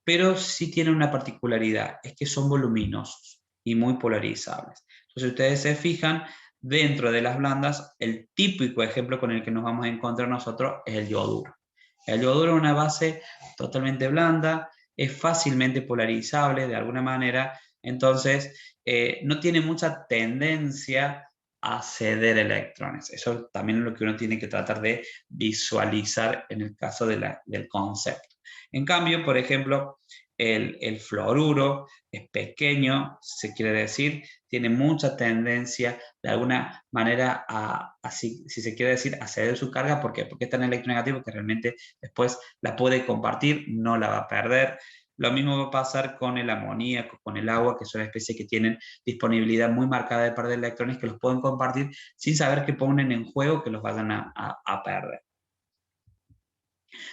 Pero sí tiene una particularidad, es que son voluminosos y muy polarizables. Entonces, ustedes se fijan, dentro de las blandas, el típico ejemplo con el que nos vamos a encontrar nosotros es el yoduro. El yoduro es una base totalmente blanda, es fácilmente polarizable de alguna manera, entonces no tiene mucha tendencia a ceder electrones. Eso también es lo que uno tiene que tratar de visualizar en el caso del concepto. En cambio, por ejemplo, el fluoruro es pequeño, se quiere decir, tiene mucha tendencia de alguna manera si se quiere decir, a ceder su carga. ¿Por qué? Porque es tan electronegativo que realmente después la puede compartir, no la va a perder. Lo mismo va a pasar con el amoníaco, con el agua, que son especies que tienen disponibilidad muy marcada de perder electrones, que los pueden compartir sin saber que ponen en juego que los vayan a perder.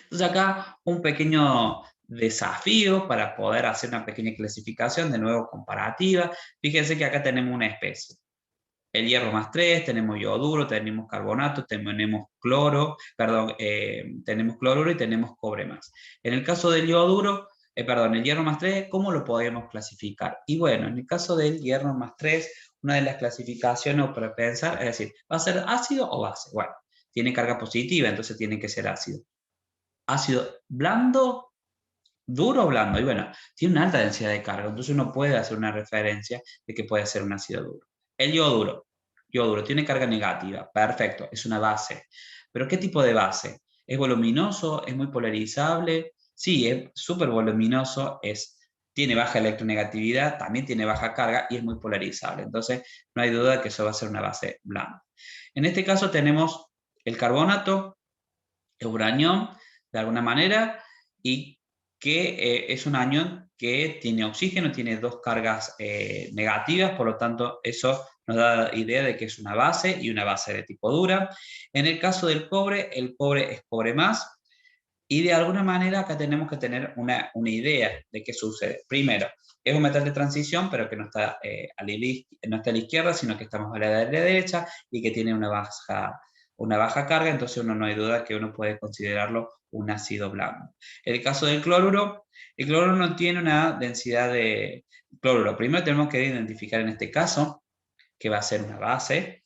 Entonces acá un pequeño desafío para poder hacer una pequeña clasificación, de nuevo comparativa. Fíjense que acá tenemos una especie. El hierro más 3, tenemos yoduro, tenemos carbonato, tenemos cloro, tenemos cloruro y tenemos cobre más. En el caso del yoduro, el hierro más 3, ¿cómo lo podemos clasificar? Y bueno, en el caso del hierro más 3, una de las clasificaciones para pensar es decir, ¿va a ser ácido o base? Bueno, tiene carga positiva, entonces tiene que ser ácido. Ácido blando, duro o blando. Y bueno, tiene una alta densidad de carga, entonces uno puede hacer una referencia de que puede ser un ácido duro. El yoduro tiene carga negativa, perfecto, es una base. ¿Pero qué tipo de base? ¿Es voluminoso? ¿Es muy polarizable? Sí, es súper voluminoso, tiene baja electronegatividad, también tiene baja carga y es muy polarizable. Entonces, no hay duda de que eso va a ser una base blanda. En este caso tenemos el carbonato, el uranio, de alguna manera, y que es un anión que tiene oxígeno, tiene 2 cargas negativas, por lo tanto eso nos da la idea de que es una base y una base de tipo dura. En el caso del cobre, el cobre es cobre más, y de alguna manera acá tenemos que tener una idea de qué sucede. Primero, es un metal de transición, pero que no está, no está a la izquierda, sino que estamos a la derecha y que tiene una baja carga, entonces uno no hay duda que uno puede considerarlo un ácido blando. En el caso del cloruro, el cloruro no tiene una densidad de cloruro. Primero tenemos que identificar en este caso que va a ser una base,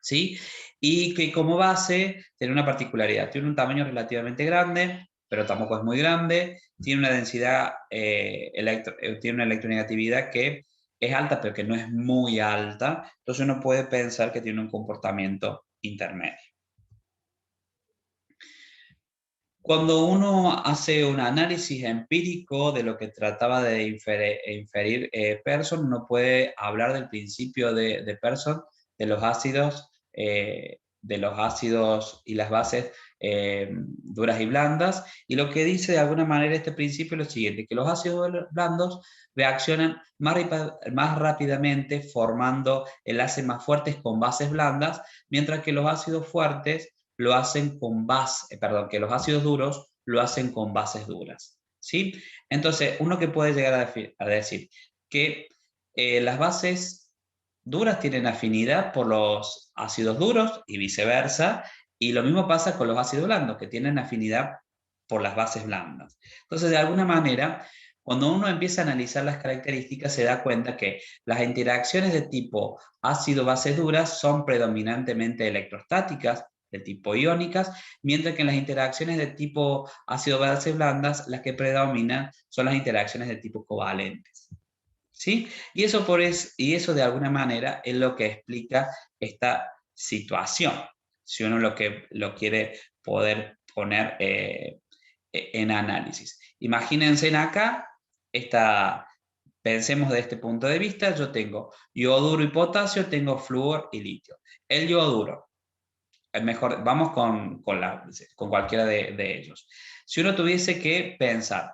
¿sí? Y que como base tiene una particularidad, tiene un tamaño relativamente grande, pero tampoco es muy grande, tiene una densidad, tiene una electronegatividad que es alta, pero que no es muy alta, entonces uno puede pensar que tiene un comportamiento intermedio. Cuando uno hace un análisis empírico de lo que trataba de inferir Pearson, uno puede hablar del principio de Pearson, de los ácidos y las bases duras y blandas, y lo que dice de alguna manera este principio es lo siguiente, que los ácidos blandos reaccionan más rápidamente formando enlaces más fuertes con bases blandas, mientras que los ácidos fuertes lo hacen que los ácidos duros lo hacen con bases duras, ¿sí? Entonces, uno que puede llegar a decir que las bases duras tienen afinidad por los ácidos duros y viceversa, y lo mismo pasa con los ácidos blandos, que tienen afinidad por las bases blandas. Entonces, de alguna manera, cuando uno empieza a analizar las características, se da cuenta que las interacciones de tipo ácido-base duras son predominantemente electrostáticas, de tipo iónicas, mientras que en las interacciones de tipo ácido-base blandas, las que predominan son las interacciones de tipo covalentes. ¿Sí? Y eso de alguna manera es lo que explica esta situación, si uno lo quiere poder poner en análisis. Imagínense acá, pensemos de este punto de vista, yo tengo yoduro y potasio, tengo flúor y litio. El yoduro, mejor, vamos con cualquiera de ellos. Si uno tuviese que pensar,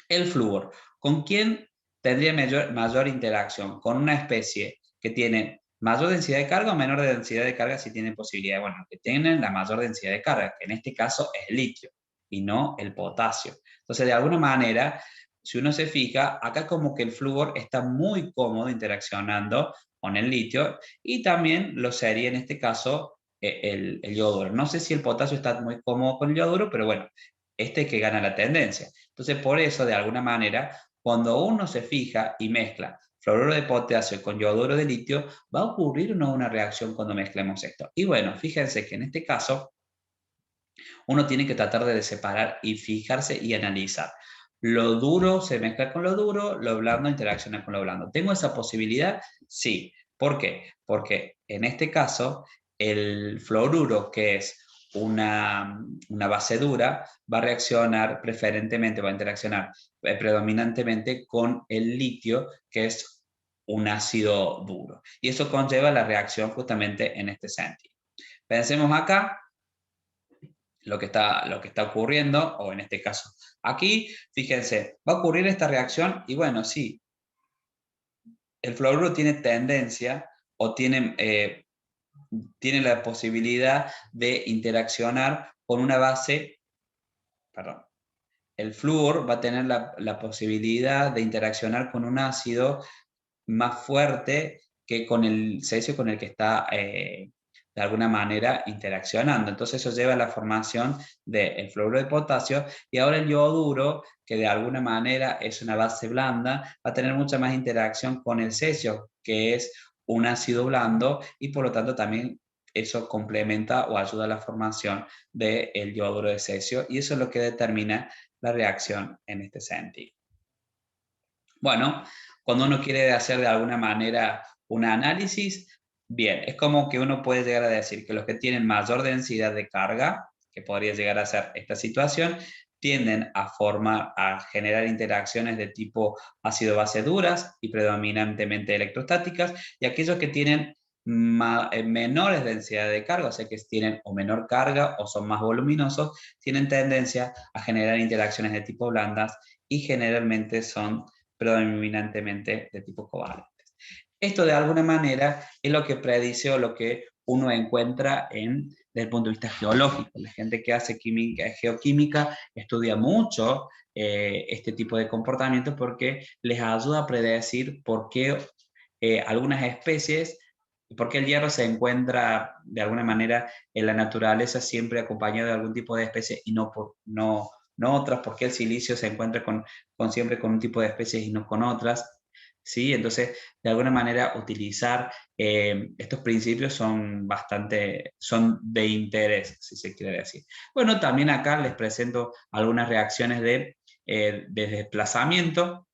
el flúor, ¿con quién tendría mayor interacción con una especie que tiene mayor densidad de carga o menor densidad de carga si tienen posibilidad. Bueno, que tienen la mayor densidad de carga, que en este caso es el litio y no el potasio. Entonces, de alguna manera, si uno se fija, acá como que el flúor está muy cómodo interaccionando con el litio y también lo sería en este caso el yoduro. No sé si el potasio está muy cómodo con el yoduro, pero bueno, este es que gana la tendencia. Entonces, por eso, de alguna manera, cuando uno se fija y mezcla fluoruro de potasio con yoduro de litio, va a ocurrir una reacción cuando mezclemos esto. Y bueno, fíjense que en este caso, uno tiene que tratar de separar y fijarse y analizar. Lo duro se mezcla con lo duro, lo blando interacciona con lo blando. ¿Tengo esa posibilidad? Sí. ¿Por qué? Porque en este caso, el fluoruro, que es una base dura, va a reaccionar preferentemente, va a interaccionar predominantemente con el litio, que es un ácido duro. Y eso conlleva la reacción justamente en este sentido. Pensemos acá lo que está ocurriendo, o en este caso aquí, fíjense, va a ocurrir esta reacción y bueno, sí, el fluoruro tiene tendencia o tiene la posibilidad de interaccionar con una base, perdón, el flúor va a tener la posibilidad de interaccionar con un ácido más fuerte que con el cesio con el que está de alguna manera interaccionando. Entonces eso lleva a la formación del fluoruro de potasio y ahora el yoduro, que de alguna manera es una base blanda, va a tener mucha más interacción con el cesio, que es un ácido blando y por lo tanto también eso complementa o ayuda a la formación del yoduro de cesio y eso es lo que determina la reacción en este sentido. Bueno, cuando uno quiere hacer de alguna manera un análisis, bien, es como que uno puede llegar a decir que los que tienen mayor densidad de carga, que podría llegar a ser esta situación, tienden a generar interacciones de tipo ácido-base duras y predominantemente electrostáticas, y aquellos que tienen menores densidades de carga, o sea que tienen o menor carga o son más voluminosos, tienen tendencia a generar interacciones de tipo blandas y generalmente son predominantemente de tipo covalentes. Esto de alguna manera es lo que predice o lo que uno encuentra desde el punto de vista geológico. La gente que hace geoquímica estudia mucho este tipo de comportamientos porque les ayuda a predecir por qué algunas especies, por qué el hierro se encuentra de alguna manera en la naturaleza siempre acompañado de algún tipo de especie y no otras, porque el silicio se encuentra siempre con un tipo de especies y no con otras. ¿Sí? Entonces, de alguna manera, utilizar estos principios son de interés, si se quiere decir. Bueno, también acá les presento algunas reacciones de desplazamiento.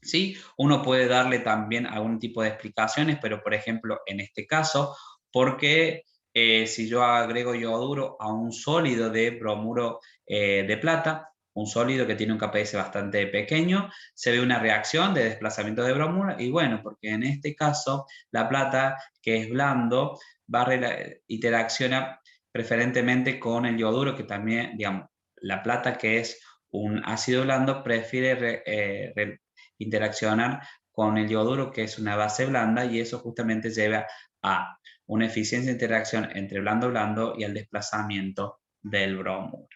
¿Sí? Uno puede darle también algún tipo de explicaciones, pero por ejemplo, en este caso, porque si yo agrego yoduro a un sólido de bromuro de plata, un sólido que tiene un KPS bastante pequeño, se ve una reacción de desplazamiento de bromuro, y bueno, porque en este caso la plata, que es blando, interacciona preferentemente con el yoduro, que también, digamos, la plata, que es un ácido blando, prefiere interaccionar con el yoduro, que es una base blanda, y eso justamente lleva a una eficiencia de interacción entre blando-blando y al desplazamiento del bromuro.